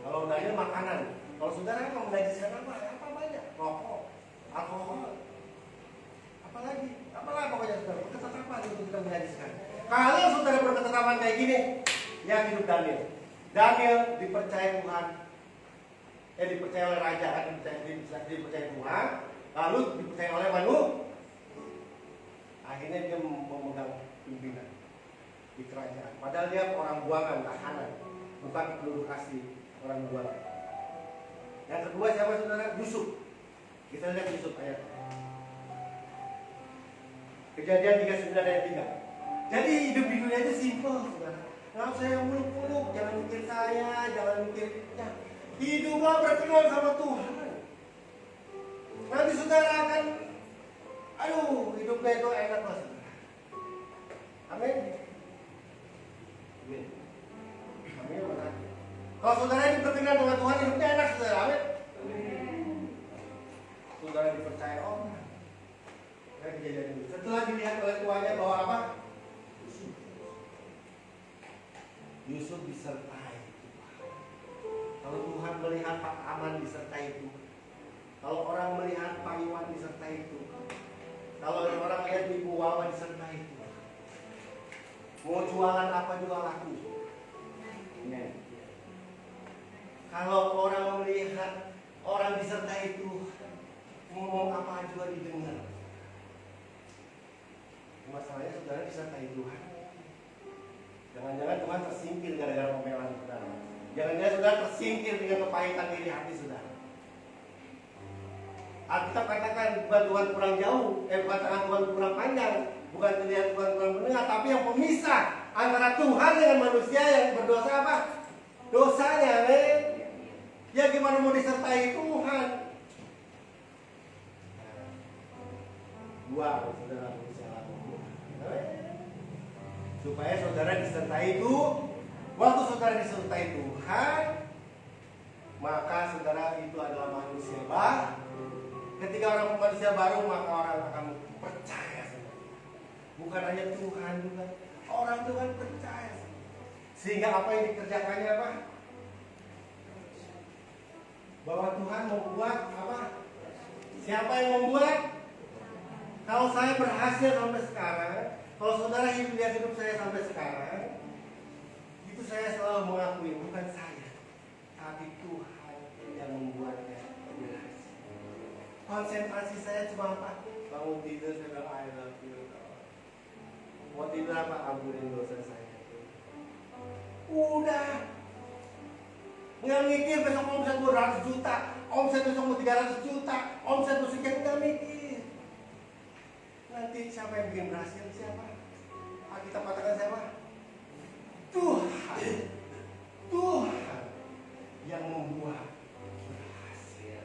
kalau Daniel makanan, kalau saudara mau menajiskan apa? Apa banyak? Rokok, alkohol, apalagi pokoknya saudara berketetapan untuk tidak menajiskan. Kalau saudara berketetapan kayak gini, ya hidup Daniel. Daniel dipercaya Tuhan, dipercaya oleh raja, kan dipercaya Tuhan, lalu dipercaya oleh manusia. Akhirnya dia memegang pimpinan di kerajaan. Padahal dia orang buangan, tahanan, bukan penduduk asli, orang buangan. Yang kedua siapa saudara? Yusuf. Kita lihat Yusuf ayat. Kejadian 39 ayat 3. Jadi hidup di dunia itu simpel saudara. Nggak usah yang muluk-muluk, jangan mikir saya, jangan mikirnya. Hiduplah berkenan sama Tuhan. Nanti saudara akan, hidupnya itu enak lah saudara. Amin. Amin. Amin. Kalau saudara hidup berkenan dengan Tuhan, hidupnya enak saudara. Amin. Saudara dipercaya orang. Setelah dilihat oleh tuannya bahwa apa? Yusuf disertai Tuhan. Kalau Tuhan melihat Pak Aman disertai Tuhan. Kalau orang melihat Pak Iwan disertai Tuhan. Kalau orang lihat Ibu Wawa disertai Tuhan. Mau jualan apa juga laku. Kalau orang melihat orang disertai Tuhan, ngomong apa juga didengar. Masalahnya saudara disertai Tuhan. Jangan-jangan Tuhan tersingkir gara-gara omelan saudara. Jangan-jangan saudara tersingkir dengan kepahitan diri hati saudara. Alkitab katakan bukan Tuhan kurang jauh, bukan tangan Tuhan kurang panjang, bukan terlihat Tuhan kurang mendengar, tapi yang pemisah antara Tuhan dengan manusia yang berdosa apa? Dosanya, ya gimana mau disertai Tuhan? Dua, saudara bisa lakukan. Supaya saudara disertai itu, waktu saudara disertai Tuhan, maka saudara itu adalah manusia baru. Ketika orang manusia baru, maka orang akan percaya saudara. Bukan hanya Tuhan juga, orang Tuhan percaya. Sehingga apa yang dikerjakannya apa? Bahwa Tuhan membuat apa? Siapa yang membuat? Kalau saya berhasil sampai sekarang, kalau saudara lihat hidup saya sampai sekarang, itu saya selalu mengakui bukan saya, tapi Tuhan yang membuatnya berhasil. Konsentrasi saya cuma apa? Bangun tidur saya bilang I love you. Mau tidur apa? Ampunin dosa saya. Udah. Nggak mikir besok omset 200 juta, omset besok mau 300 juta, omset mau sekian, nggak mikir. Nanti siapa yang bikin berhasil? Siapa? Kita katakan siapa? Tuhan. Tuhan yang membuat berhasil.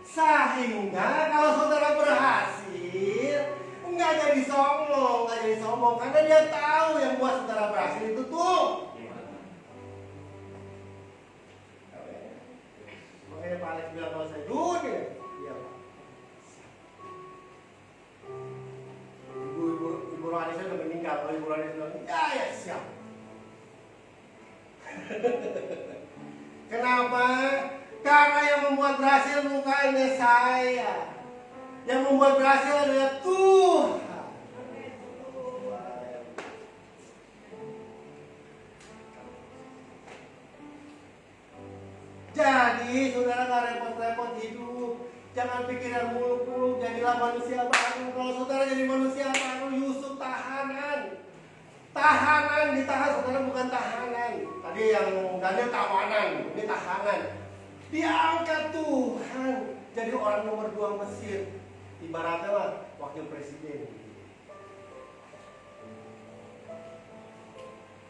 Sehingga kalau saudara berhasil, nggak jadi sombong, karena dia tahu yang buat saudara berhasil itu tuh. Makanya Pak Alex bilang kalau saya dunia, iya Pak. Ibu Rohani saya udah meninggal. Kalau Ibu Rohani bilang, ya siap. Kenapa? Karena yang membuat berhasil bukannya saya. Yang membuat berhasil adalah Tuhan. Jadi saudara gak repot-repot hidup. Jangan pikiran muluk-muluk. Jadilah manusia baru. Kalau saudara jadi manusia baru, Yusuf tahanan. Tahanan, ditahan saudara bukan tahanan. Tadi yang Daniel tawanan, ini tahanan. Diangkat Tuhan jadi orang nomor 2 Mesir. Ibaratnya lah wakil presiden.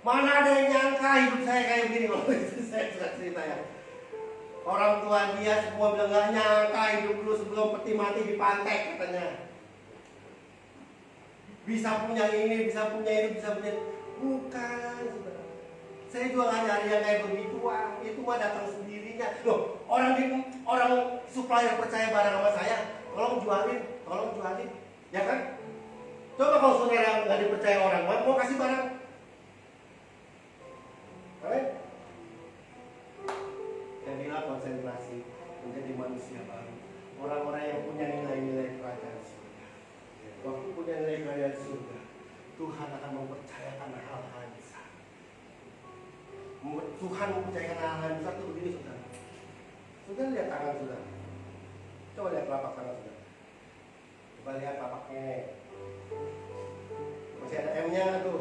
Mana ada yang nyangka hidup saya kayak gini. Kalau itu saya cerita ya. Orang tua dia semua bilang gak nyangka hidup dulu sebelum peti mati dipantek katanya. Bisa punya ini, bisa punya itu, bisa punya. Bukan, saudara. Saya jual hari-hari yang kayak begitu, wah, itu mah datang sendirinya. Loh, orang supplier percaya barang sama saya, tolong jualin, ya kan? Coba kalau saudara nggak dipercaya orang, mau kasih barang, oke? Jadilah konsentrasi menjadi manusia baru, orang-orang yang punya nilai-nilai kerajaan surga. Waktu punya nilai kerajaan surga, Tuhan akan mempercayakan hal-hal besar. Tuhan mempercayakan hal-hal besar itu begini, saudara. Saudara lihat tangan saudara. Coba lihat telapak tangan saudara. Coba lihat telapaknya. Masih ada M-nya tuh.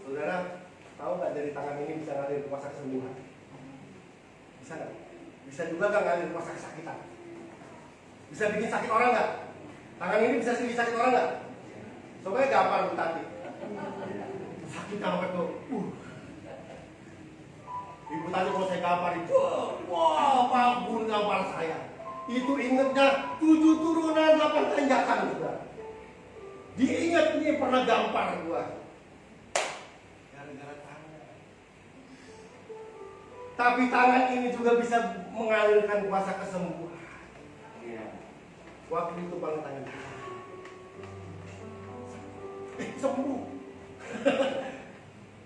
Saudara, tahu nggak dari tangan ini bisa ngalir kuasa kesembuhan? Bisa nggak? Bisa juga nggak ngalir kuasa kesakitan? Bisa bikin sakit orang nggak? Tangan ini bisa bikin sakit orang nggak? Coba gampar Bu Tati. Sakit banget tuh. Ibu Tati kalau saya gampar itu, wah, bangun gampar saya. Itu ingetnya 7 turunan 8 tanjakan sudah. Diingat nih pernah gampar gua. Gara-gara tangan. Tapi tangan ini juga bisa mengalirkan kuasa kesembuhan. Waktu itu bang tangan. Sembuh.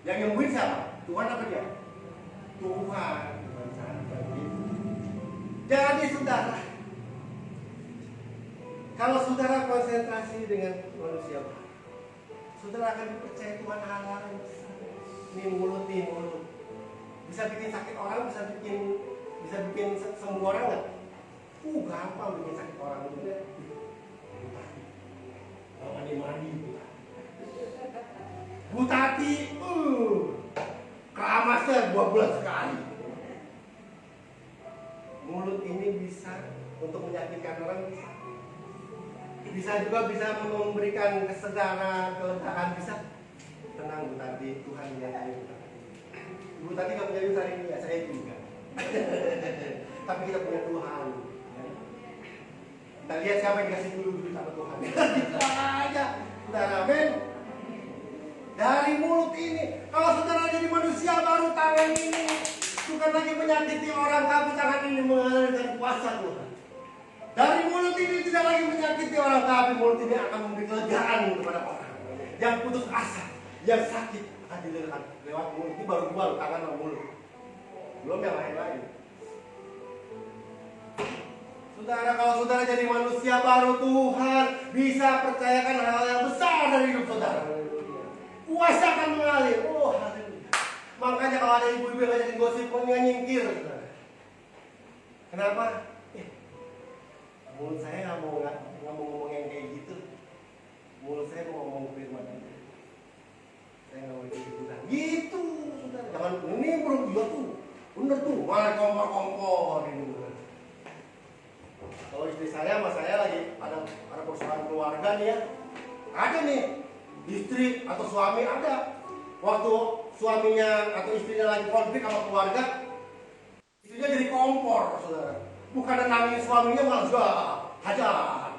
Yang nyembuhin siapa? Tuhan apa dia? Tuhan. Jadi saudara, kalau saudara konsentrasi dengan manusia, saudara akan dipercaya Tuhan hal-hal yang besar. Ini mulut. Bisa bikin sakit orang, bisa bikin sembuh orang nggak? Gampang bikin sakit orang itu ya. Mandi. Bu Tati, keramasnya 12 kali. Mulut ini bisa untuk menyakitkan orang, bisa juga bisa memberikan kesegaran, kelegaan, bisa. Tenang Bu Tati, Tuhan menyertai Bu Tati. Bu Tati nggak punya duit hari ini ya, saya juga. Tapi kita punya Tuhan. Kita lihat siapa yang dikasih dulu duit sama Tuhan. Itu aja, saudara, amin. Dari mulut ini, kalau saudara jadi manusia baru, tangan ini bukan lagi menyakiti orang, tapi tangan ini mengalirkan kuasa Tuhan. Dari mulut ini tidak lagi menyakiti orang, tapi mulut ini akan memberi kelegaan kepada orang yang putus asa, yang sakit akan dilegakan lewat mulut. Ini baru dua, tangan dan mulut, belum yang lain-lain. Saudara, kalau saudara jadi manusia baru, Tuhan bisa percayakan hal yang besar dari hidup saudara. Kuasa akan mengalir. Haleluya. Makanya kalau ada ibu-ibu yang ngajakin gosip, pokoknya nyingkir. Kenapa? Mulut saya nggak mau ngomong yang kayak gitu. Mulut saya mau ngomong firman. Saya nggak mau gitu. Gitu, saudara. Jangan ini mulut juga tuh. Bener tuh, malah kompor ini. Kalau istri saya sama saya lagi ada persoalan keluarga nih ya. Ada nih. Istri atau suami ada. Waktu suaminya atau istrinya lagi konflik sama keluarga, istrinya jadi kompor, saudara. Bukan nangis suaminya malah hajar.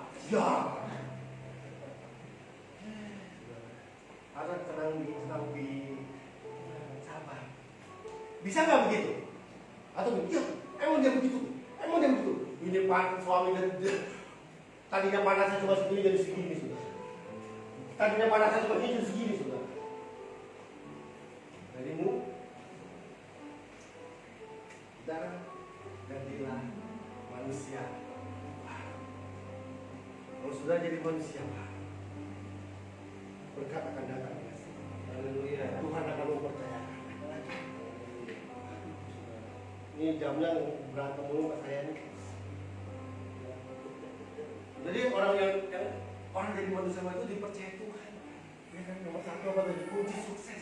Ada tenang sabar. Bisa nggak begitu? Atau begitu? Emang dia begitu? Ini suami tadinya panasnya cuma segini jadi segini, saudara. Tadinya panasnya cuma segini, saudara. Darimu, saudara, gantilah manusia. Kalau sudah jadi manusia, berkat akan datang. Haleluya. Tuhan akan mempercayakan. Ini jamnya berantem dulu sama saya nih. Jadi orang jadi manusia itu dipercaya Tuhan. Ya kan, nomor satu apa tadi? Kunci sukses.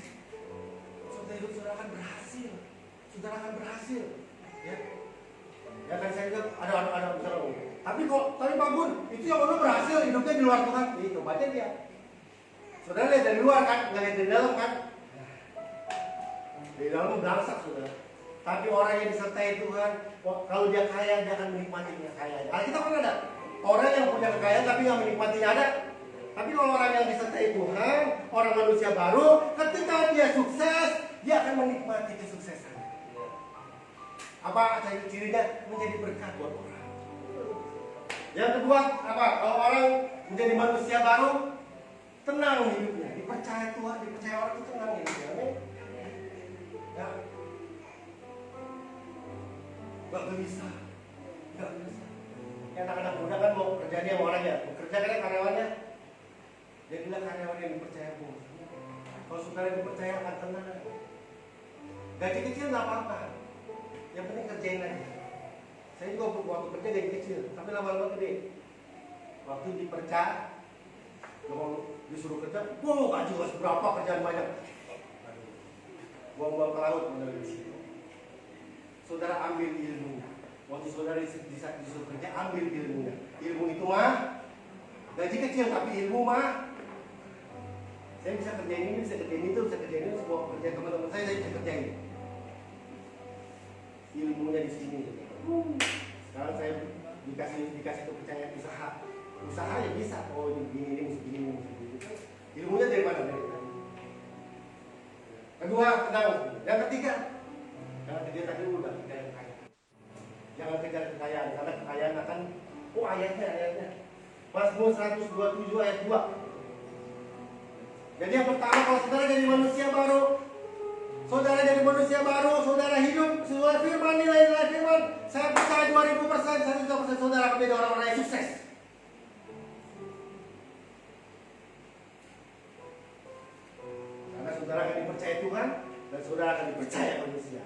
Saudara hidup saudara akan berhasil. Ya. Ya kan saya juga ada misalnya. Tapi Pak Gun, itu yang udah berhasil hidupnya di luar Tuhan. Nih, coba aja dia. Saudara lihat dari luar kan, nggak lihat dari dalam kan? Di dalam berangsak saudara. Tapi orang yang disertai Tuhan, kalau dia kaya, dia akan menikmati kekayaan. Alkitab kan ada. Orang yang punya kekayaan tapi nggak menikmatinya ada. Tapi kalau orang yang disertai Tuhan, orang manusia baru, ketika dia sukses, dia akan menikmati kesuksesan. Apa ciri-cirinya? Menjadi berkat buat orang. Yang kedua, apa? Kalau orang menjadi manusia baru, tenang hidupnya, dipercaya Tuhan, dipercaya orang itu tenang hidupnya. Amin. Ya. Gak gelisah. Anak-anak muda kan mau kerjanya sama orang ya, bekerja kan karyawannya. Jadilah karyawan yang dipercaya bos. Kalau saudara dipercaya akan tenang. Gaji kecil nggak apa-apa, yang penting kerjain aja. Saya juga waktu kerja gaji kecil, tapi lama-lama gede. Waktu dipercaya, kalau disuruh kerja, gaji harus berapa, kerjaan banyak. Buang-buang ke laut menurut di situ. Saudara ambil ilmu. Waktu saudara disuruh kerja, ambil ilmunya. Ilmu itu mah gaji kecil, tapi ilmu mah saya bisa kerjain ini, bisa kerjain itu, bisa kerjain itu. Semua kerja teman-teman saya bisa kerjain. Ilmunya di sini. Sekarang saya dikasih kepercayaan usaha ya bisa. Oh ini begini. Ilmunya dari mana? Dari tadi. Kedua, tenang. Yang ketiga, jangan kejar tadi udah kejar kekayaan. Jangan kejar kekayaan, karena kekayaan akan ayatnya. Mazmur 127 ayat 2. Jadi yang pertama, kalau saudara jadi manusia baru, saudara hidup sesuai firman, nilai-nilai firman, saya percaya 2000%, 100% saudara akan menjadi orang-orang yang sukses. Karena saudara akan dipercaya Tuhan dan saudara akan dipercaya manusia.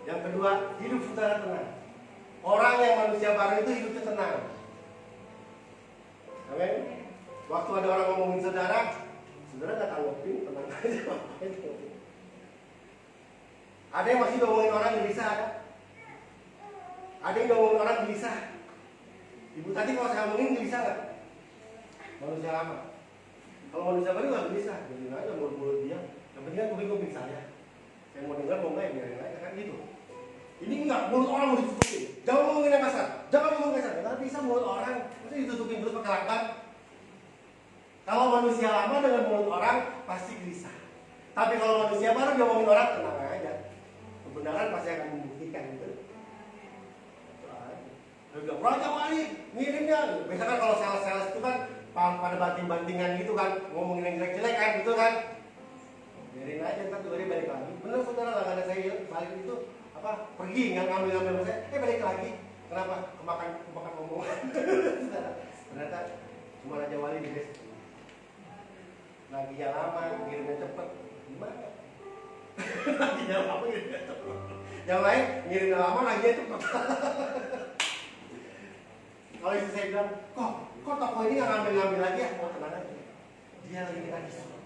Yang kedua, hidup saudara tenang. Orang yang manusia baru itu hidupnya tenang. Amin. Waktu ada orang ngomongin saudara nggak tanggapin, tenang aja. Ada yang masih ngomongin orang gelisah, ada yang ngomongin orang gelisah. Ibu tadi kalau saya ngomongin gelisah nggak? Manusia lama. Kalau manusia baru nggak gelisah, biarin aja mulut dia. Yang penting kan kuping saya. Saya mau dengar mau nggak, biarin aja kan gitu. Ini enggak, mulut orang mau ditutupin. Jangan ngomongin yang kasar, Nggak bisa mulut orang, mesti ditutupin terus pakai lakban. Kalau manusia lama dengan mulut orang pasti gelisah. Tapi kalau manusia baru dia ngomongin orang, tenang aja. Kebenaran pasti akan membuktikan gitu. Dia bilang, Raja Wali, ngirimnya. Biasanya kan kalau sales-sales itu kan pada banting-bantingan gitu kan, ngomongin yang jelek-jelek kan, gitu kan. Biarin aja, ntar juga dia balik lagi. Bener saudara, nggak ada saya balik itu pergi nggak ngambil saya, balik lagi. Kenapa? Kemakan omongan. Ternyata cuma Raja Wali di guys. Lagi yang lama, ngirimnya cepet, gimana? Lagi yang lama ngirimnya cepet. Yang lain ngirimnya lama, lagi cepet. Kalau istri saya bilang, kok toko ini nggak ngambil lagi ya? Oh tenang aja, dia lagi kita disuruh.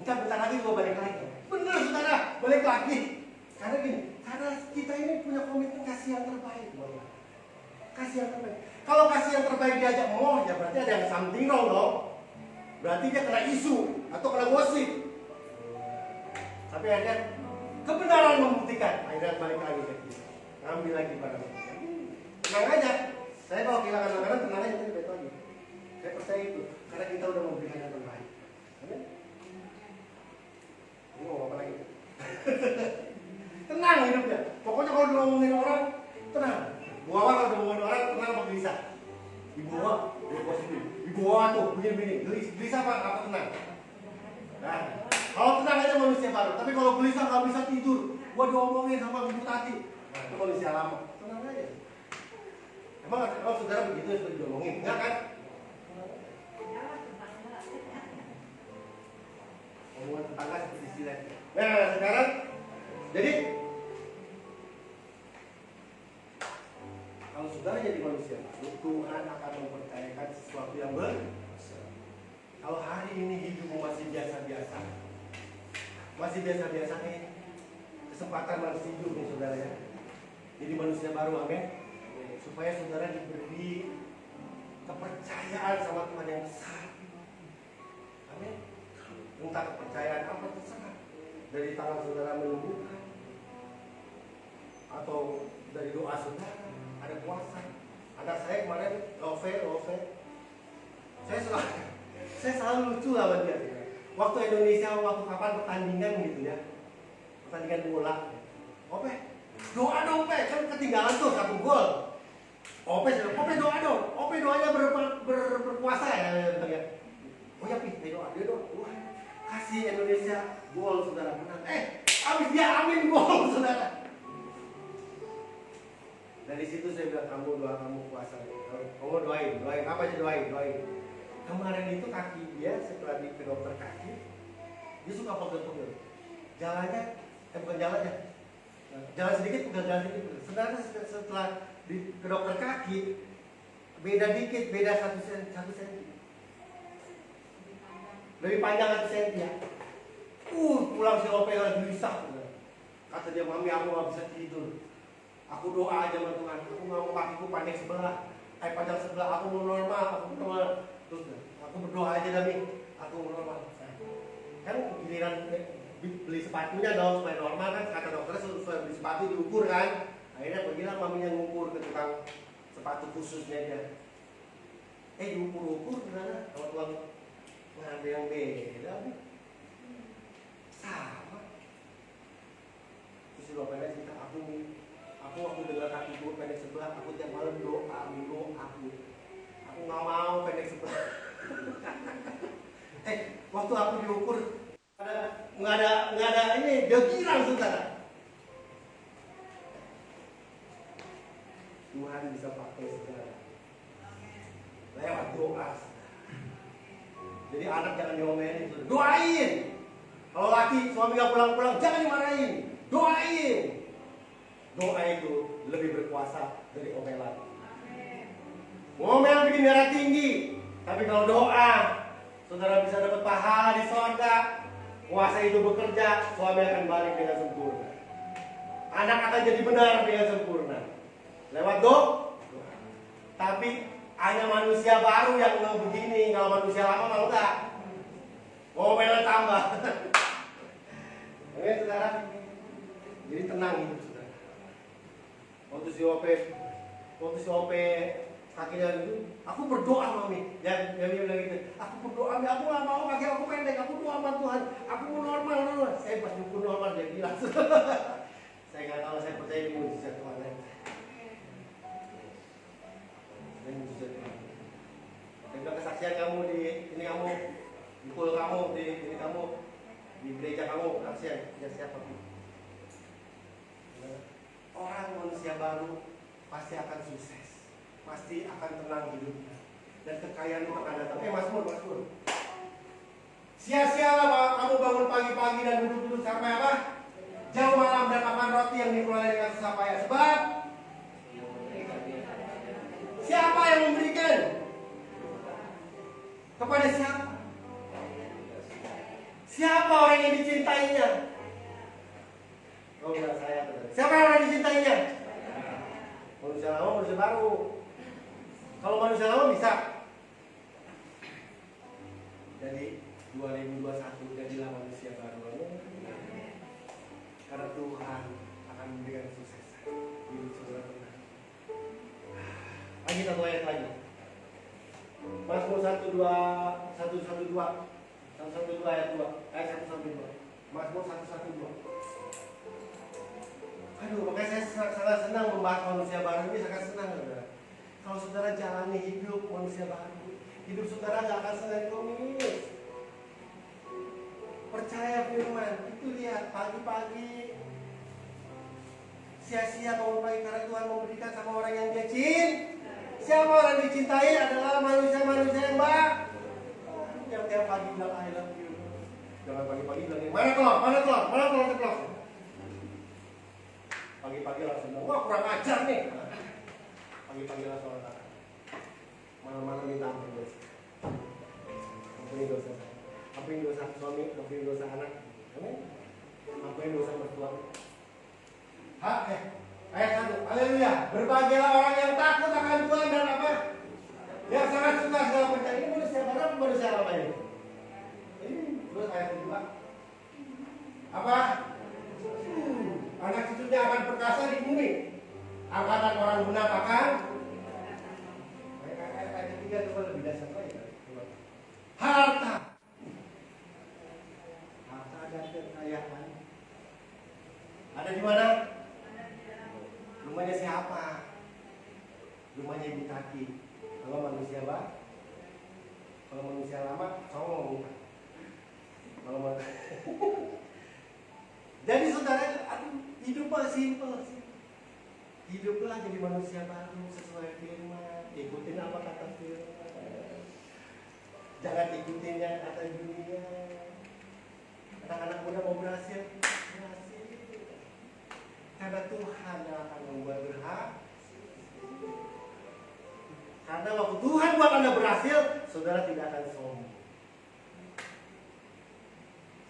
Bentar lagi gua balik lagi. Bener saudara, balik lagi. Karena gini, karena kita ini punya komitmen kasih yang terbaik. Kasih yang terbaik. Kalau kasih yang terbaik diajak ya berarti ada yang something wrong dong. Berarti dia kena isu atau kena gosip. Tapi akhirnya kebenaran membuktikan. Akhirnya balik lagi ke dia, ngambil lagi barangnya. Tenang aja. Saya kalau kehilangan makanan tenang aja, nanti balik lagi. Saya percaya itu karena kita udah memberikan yang terbaik. Amin. Ini mau apa lagi? Tenang hidupnya. Pokoknya kalau ngomongin orang, tenang. Buawa kalau ngomongin orang, tenang apa gelisah? Dibawa, dia positif. Dibawa tuh, begini-begini. Gelisah apa tenang? Nah, kalau tenang aja manusia baru. Tapi kalau gelisah nggak bisa tidur, gua diomongin sama ibu tadi. Nah, itu manusia lama. Tenang aja. Emang saudara begitu seperti diomongin? Enggak kan? Omongan tetangga seperti silet. Nah, sekarang jadi kalau saudara jadi manusia baru, Tuhan akan mempercayakan sesuatu yang besar. Kalau hari ini hidupmu masih biasa-biasa, nih, kesempatan masih hidup nih saudara ya. Jadi manusia baru, amin. Supaya saudara diberi kepercayaan sama Tuhan yang besar. Amin. Entah kepercayaan apa terserah. Dari tangan saudara menyembuhkan, atau dari doa saudara ada kuasa. Anak saya kemarin Love Saya selalu lucu sama dia. Waktu Indonesia, waktu kapan pertandingan gitu ya, pertandingan bola. Ope, doa dong Pe, kan ketinggalan tuh 1 gol. Ope doa dong. Ope doanya berpuasa ya. Oh ya Pi, dia doa. Wah, kasih Indonesia gol saudara menang. Abis dia amin gol saudara. Dari situ saya bilang kamu doa, kamu puasa. Kamu doain apa aja doain. Kemarin itu kaki dia setelah ke dokter kaki, dia suka pegel-pegel. Jalannya, bukan jalannya. Jalan sedikit, jalan sedikit. Sebenarnya setelah ke dokter kaki, beda dikit, beda 1 senti. Lebih panjang 1 senti ya. Pulang si Ope lagi gelisah. Kata dia, mami aku gak bisa tidur. Aku doa aja sama Tuhan. Aku gak mau kakiku pendek sebelah, panjang sebelah. Aku mau normal, Terus aku berdoa aja Dami. Aku mau normal. Kan giliran beli sepatunya dong supaya normal kan, kata dokternya supaya beli sepatu diukur kan. Akhirnya pergilah maminya ngukur ke tukang sepatu khususnya dia. Diukur gimana? Kalau tuang nggak ada yang beda, sama. Terus si bapaknya cerita, aku waktu dengar kakiku pendek sebelah, aku tiap malam doa. Aku nggak mau pendek sebelah. Waktu aku diukur nggak ada ini, dia girang saudara. Tuhan bisa pakai segala lewat doa. Jadi anak jangan diomelin, doain. Kalau laki suami gak pulang-pulang jangan dimarahin, doain. Doa itu lebih berkuasa dari omelan. Ngomel bikin darah tinggi, tapi kalau doa saudara bisa dapat pahala di sorga. Kuasa itu bekerja, suami akan balik dengan sempurna. Anak akan jadi benar dengan sempurna. Lewat doa. Tapi hanya manusia baru yang mau begini. Kalau manusia lama mau enggak. Ngomelnya tambah. Oke saudara. Jadi tenang hidup saudara. Waktu si Ope kakinya gitu, aku berdoa mami. Dia bilang gitu, aku berdoa, aku gak mau kaki aku pendek, aku doa sama Tuhan, aku mau normal. Saya pas ukur normal dia gila. Saya nggak tahu, saya percaya ini mujizat Tuhan. Ini mujizat Tuhan. Saya bilang kesaksian kamu di ini, kamu di kul kamu, di ini kamu di gereja kamu, kesaksian ya siapa pun. Orang manusia baru pasti akan sukses. Pasti akan tenang hidupnya dan kekayaan itu akan datang. Mazmur. Sia-sialah kamu bangun pagi-pagi dan duduk-duduk sampai apa? Jauh malam dan makan roti yang dikelola dengan susah payah. Sebab siapa yang memberikan? Kepada siapa? Siapa orang yang dicintainya? Oh, bukan saya. Siapa orang yang dicintainya? Manusia lama, manusia baru. Kalau manusia lama bisa. Jadi 2021 jadilah manusia baru. Karena Tuhan akan memberikan kesuksesan. Hidup saudara benar. Lagi satu ayat lagi. Mazmur 112 ayat 2. Ayat 1 sampai 2. Mazmur 112. Makanya saya sangat senang membahas manusia baru ini, sangat senang saudara. Kalau saudara jalani hidup manusia baru, hidup saudara gak akan senang komis. Percaya firman, itu lihat pagi-pagi sia-sia bangun pagi karena Tuhan memberikan sama orang yang dia cintai. Siapa orang dicintai adalah manusia-manusia yang baik. Yang tiap pagi bilang I love you. Jangan pagi-pagi bilang mana telur ceplok. Pagi-pagi langsung bilang, wah kurang ajar nih. Pagi-pagi langsung orang malam-malam minta ampun. Ampuni dosa saya, ampuni dosa suami, ampuni dosa anak, ampuni dosa mertua. Ayat 1, haleluya. Berbahagialah orang yang takut akan Tuhan dan apa? Yang sangat suka segala percaya. Ini manusia baru apa manusia lama ini? Terus ayat 2 apa? Anak cucunya akan perkasa di bumi. Angkatan orang benar akan. Ayat 3 itu lebih dasar lagi. harta. Harta dan kekayaan ada di mana? Rumahnya siapa? Rumahnya Ibu Tati. Kalau manusia bah, kalau manusia lama, songong. Kalau jadi saudara, aduh, hiduplah simpel sih. Hiduplah jadi manusia baru sesuai firman. Ikutin apa kata firman. Jangan ikutin yang kata dunia. Anak-anak muda mau berhasil, berhasil. Karena Tuhan yang akan membuat berhasil. Karena waktu Tuhan buat Anda berhasil, saudara tidak akan sombong.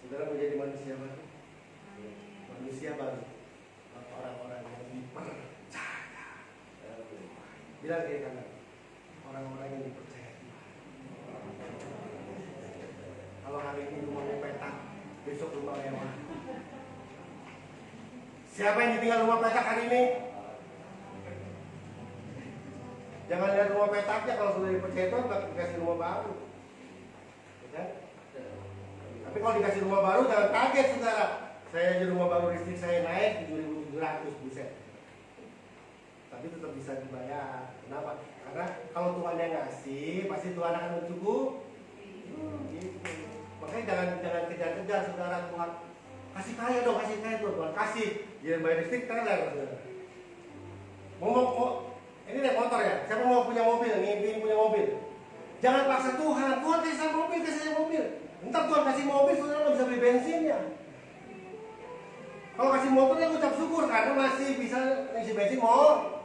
Saudara menjadi manusia baru. Manusia baru. Orang-orang yang dipercaya. Bilang kayak kanan. Orang-orang yang dipercaya Tuhan. Kalau hari ini rumahnya petak, besok rumah mewah. Siapa yang ditinggal rumah petak hari ini? Jangan lihat rumah petaknya, kalau sudah dipercaya Tuhan dikasih rumah baru. Ya? Tapi kalau dikasih rumah baru jangan kaget saudara. Saya aja rumah baru listrik saya naik 7.700, buset. Tapi tetap bisa dibayar. Kenapa? Karena kalau Tuhan yang ngasih, pasti Tuhan akan mencukupi. Gitu. Makanya jangan kejar-kejar saudara. Tuhan kasih kaya dong, kasih kaya dong. Tuhan kasih, dia bayar listrik teler saudara. Mau ini naik motor ya? Siapa mau punya mobil? Ngimpiin punya mobil. Jangan paksa Tuhan. Tuhan kasih saya mobil, kasih saya mobil. Ntar Tuhan kasih mobil, saudara nggak bisa beli bensinnya. Kalau kasih motornya ucap syukur karena masih bisa isi bensin mau.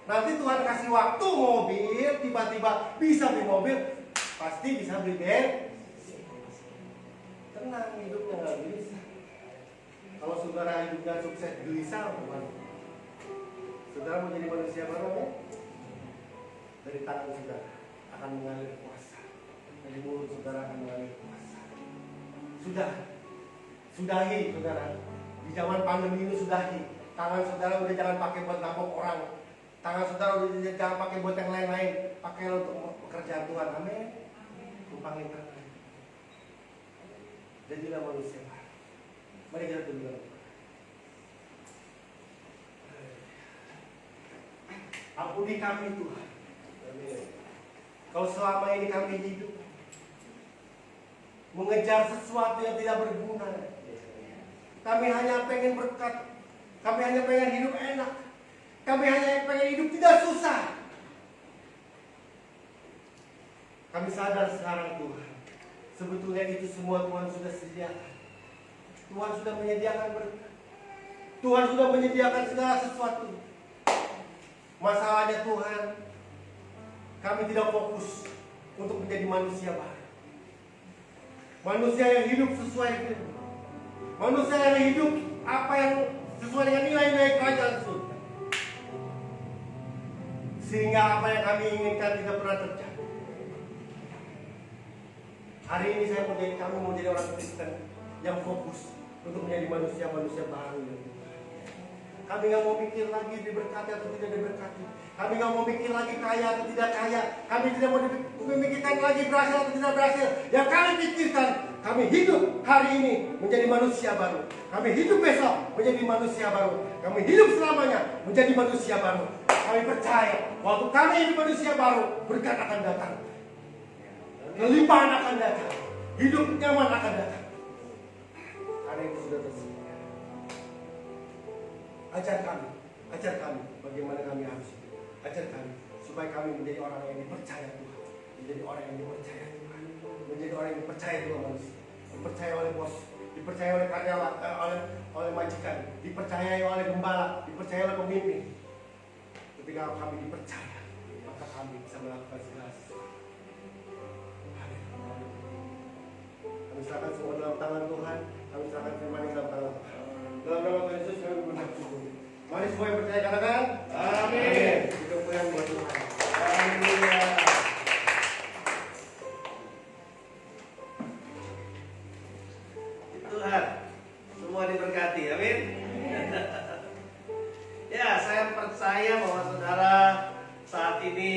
Nanti Tuhan kasih waktu mobil, tiba-tiba bisa beli mobil, pasti bisa beli bensin. Tenang, hidupnya nggak gelisah. Kalau saudara hidupnya sukses gelisah, bukan? Saudara menjadi manusia baru ya? Dari tangan saudara akan mengalir kuasa. Dari mulut saudara akan mengalir kuasa. Sudahi saudara. Di zaman pandemi ini sudahi. Tangan saudara udah jangan pakai buat nampok orang. Tangan saudara udah jangan pakai buat yang lain-lain. Pakai untuk pekerjaan Tuhan. Amin. Tumpangin tangan. Jadilah manusia baru. Mari kita tunduk. Ampuni kami Tuhan. Kalau selama ini kami hidup mengejar sesuatu yang tidak berguna, kami hanya pengen berkat, kami hanya pengen hidup enak, kami hanya pengen hidup tidak susah. Kami sadar sekarang Tuhan, sebetulnya itu semua Tuhan sudah sediakan. Tuhan sudah menyediakan berkat. Tuhan sudah menyediakan segala sesuatu. Masalahnya Tuhan, kami tidak fokus untuk menjadi manusia baru. Manusia yang hidup sesuai firman. Manusia yang hidup apa yang sesuai dengan nilai-nilai kerajaan surga. Sehingga apa yang kami inginkan tidak pernah terjadi. Hari ini kami mau jadi orang Kristen yang fokus untuk menjadi manusia-manusia baru. Kami nggak mau mikir lagi diberkati atau tidak diberkati. Kami nggak mau mikir lagi kaya atau tidak kaya. Kami tidak mau memikirkan lagi berhasil atau tidak berhasil. Yang kami pikirkan, kami hidup hari ini menjadi manusia baru. Kami hidup besok menjadi manusia baru. Kami hidup selamanya menjadi manusia baru. Kami percaya waktu kami hidup manusia baru, berkat akan datang. Kelimpahan akan datang. Hidup nyaman akan datang. Karena itu sudah tersedia. Ajar kami bagaimana kami harus hidup. Ajar kami supaya kami menjadi orang yang dipercaya Tuhan, menjadi orang yang dipercaya Tuhan, menjadi orang yang dipercaya Tuhan manusia, dipercaya oleh bos, dipercaya oleh karyawan, oleh majikan, dipercayai oleh gembala, dipercaya oleh pemimpin. Ketika kami dipercaya, maka kami bisa melakukan segala sesuatu. Kami serahkan semua dalam tangan Tuhan, kami serahkan firman dalam tangan Tuhan. Dalam nama Tuhan Yesus kami bersyukur. Mari semua yang percaya katakan amin. Hidup yang buat Tuhan. Haleluya. Tuhan semua diberkati, amin. Ya, saya percaya bahwa saudara saat ini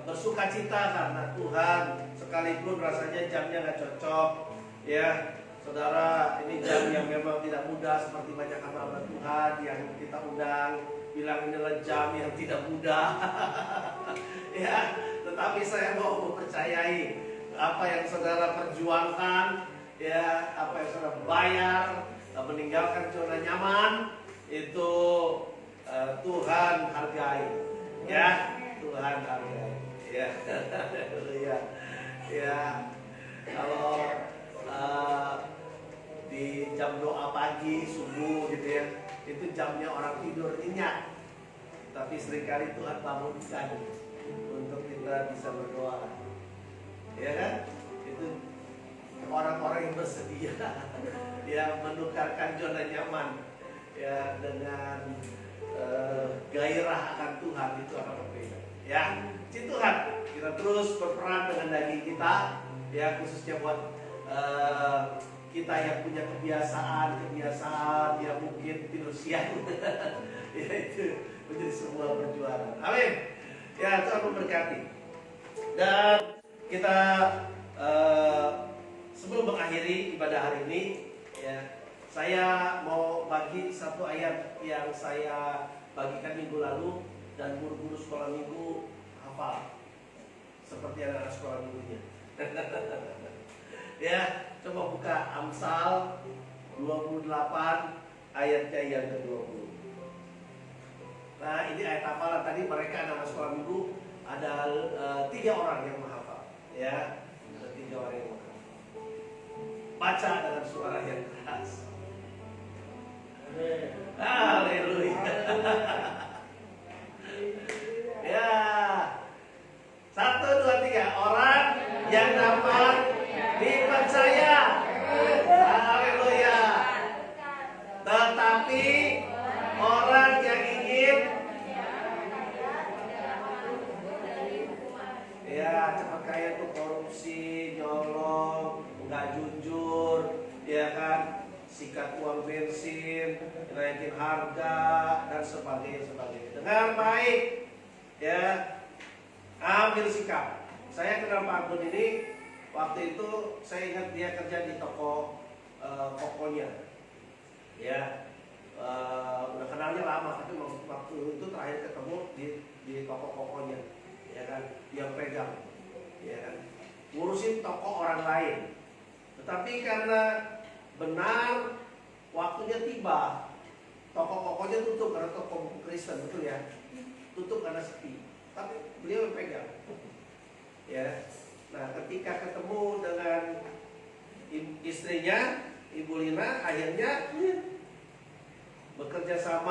bersuka cita karena Tuhan sekalipun rasanya jamnya nggak cocok, ya saudara, ini jam yang memang tidak mudah, seperti banyak hamba Tuhan yang kita undang bilang inilah jam yang tidak mudah. Ya, tetapi saya mau mempercayai apa yang saudara perjuangkan, ya, apa yang saudara bayar, meninggalkan zona nyaman itu Tuhan hargai, ya, Tuhan hargai, ya. Ya, kalau di jam doa pagi, subuh gitu ya, itu jamnya orang tidur nyenyak. Tapi seringkali Tuhan bangunkan untuk kita bisa berdoa. Ya kan? Itu orang-orang yang bersedia yang menukarkan zona nyaman ya dengan gairah akan Tuhan, itu akan berbeda. Ya, puji Tuhan, kita terus berperan dengan daging kita, ya, khususnya buat kita yang punya kebiasaan yang mungkin tidur siang. Ya, itu menjadi sebuah perjuangan. Amin. Ya, Tuhan memberkati. Dan kita sebelum mengakhiri ibadah hari ini, ya, saya mau bagi satu ayat yang saya bagikan minggu lalu dan guru-guru sekolah minggu hafal seperti anak-anak sekolah minggunya. Ya, coba buka Amsal 28 ayatnya yang ke-20. Nah, ini ayat hafalan tadi mereka anak sekolah minggu ada 3 orang yang menghafal, ya, ada 3 orang yang menghafal. Baca dengan suara yang keras. Haleluya. Ya, 1, 2, 3. Orang yang dapat dipercaya. Haleluya. Tetapi orang yang ingin, ya, cepat kaya tuh korupsi, nyolong, nggak jujur, ya kan, sikat uang bensin, naikin harga dan sebagainya. Dengar baik, ya, ambil sikap. Saya kenal Pak Agun ini, waktu itu saya ingat dia kerja di toko kokonya, ya, udah kenalnya lama, tapi waktu itu terakhir ketemu di toko kokonya, ya kan, dia pegang, ya kan, ngurusin toko orang lain. Tetapi karena benar waktunya tiba, toko kokonya tutup karena toko Kristen, betul ya, tutup karena sepi. Tapi beliau yang pegang, ya. Nah, ketika ketemu dengan istrinya, Ibu Lina, akhirnya bekerja sama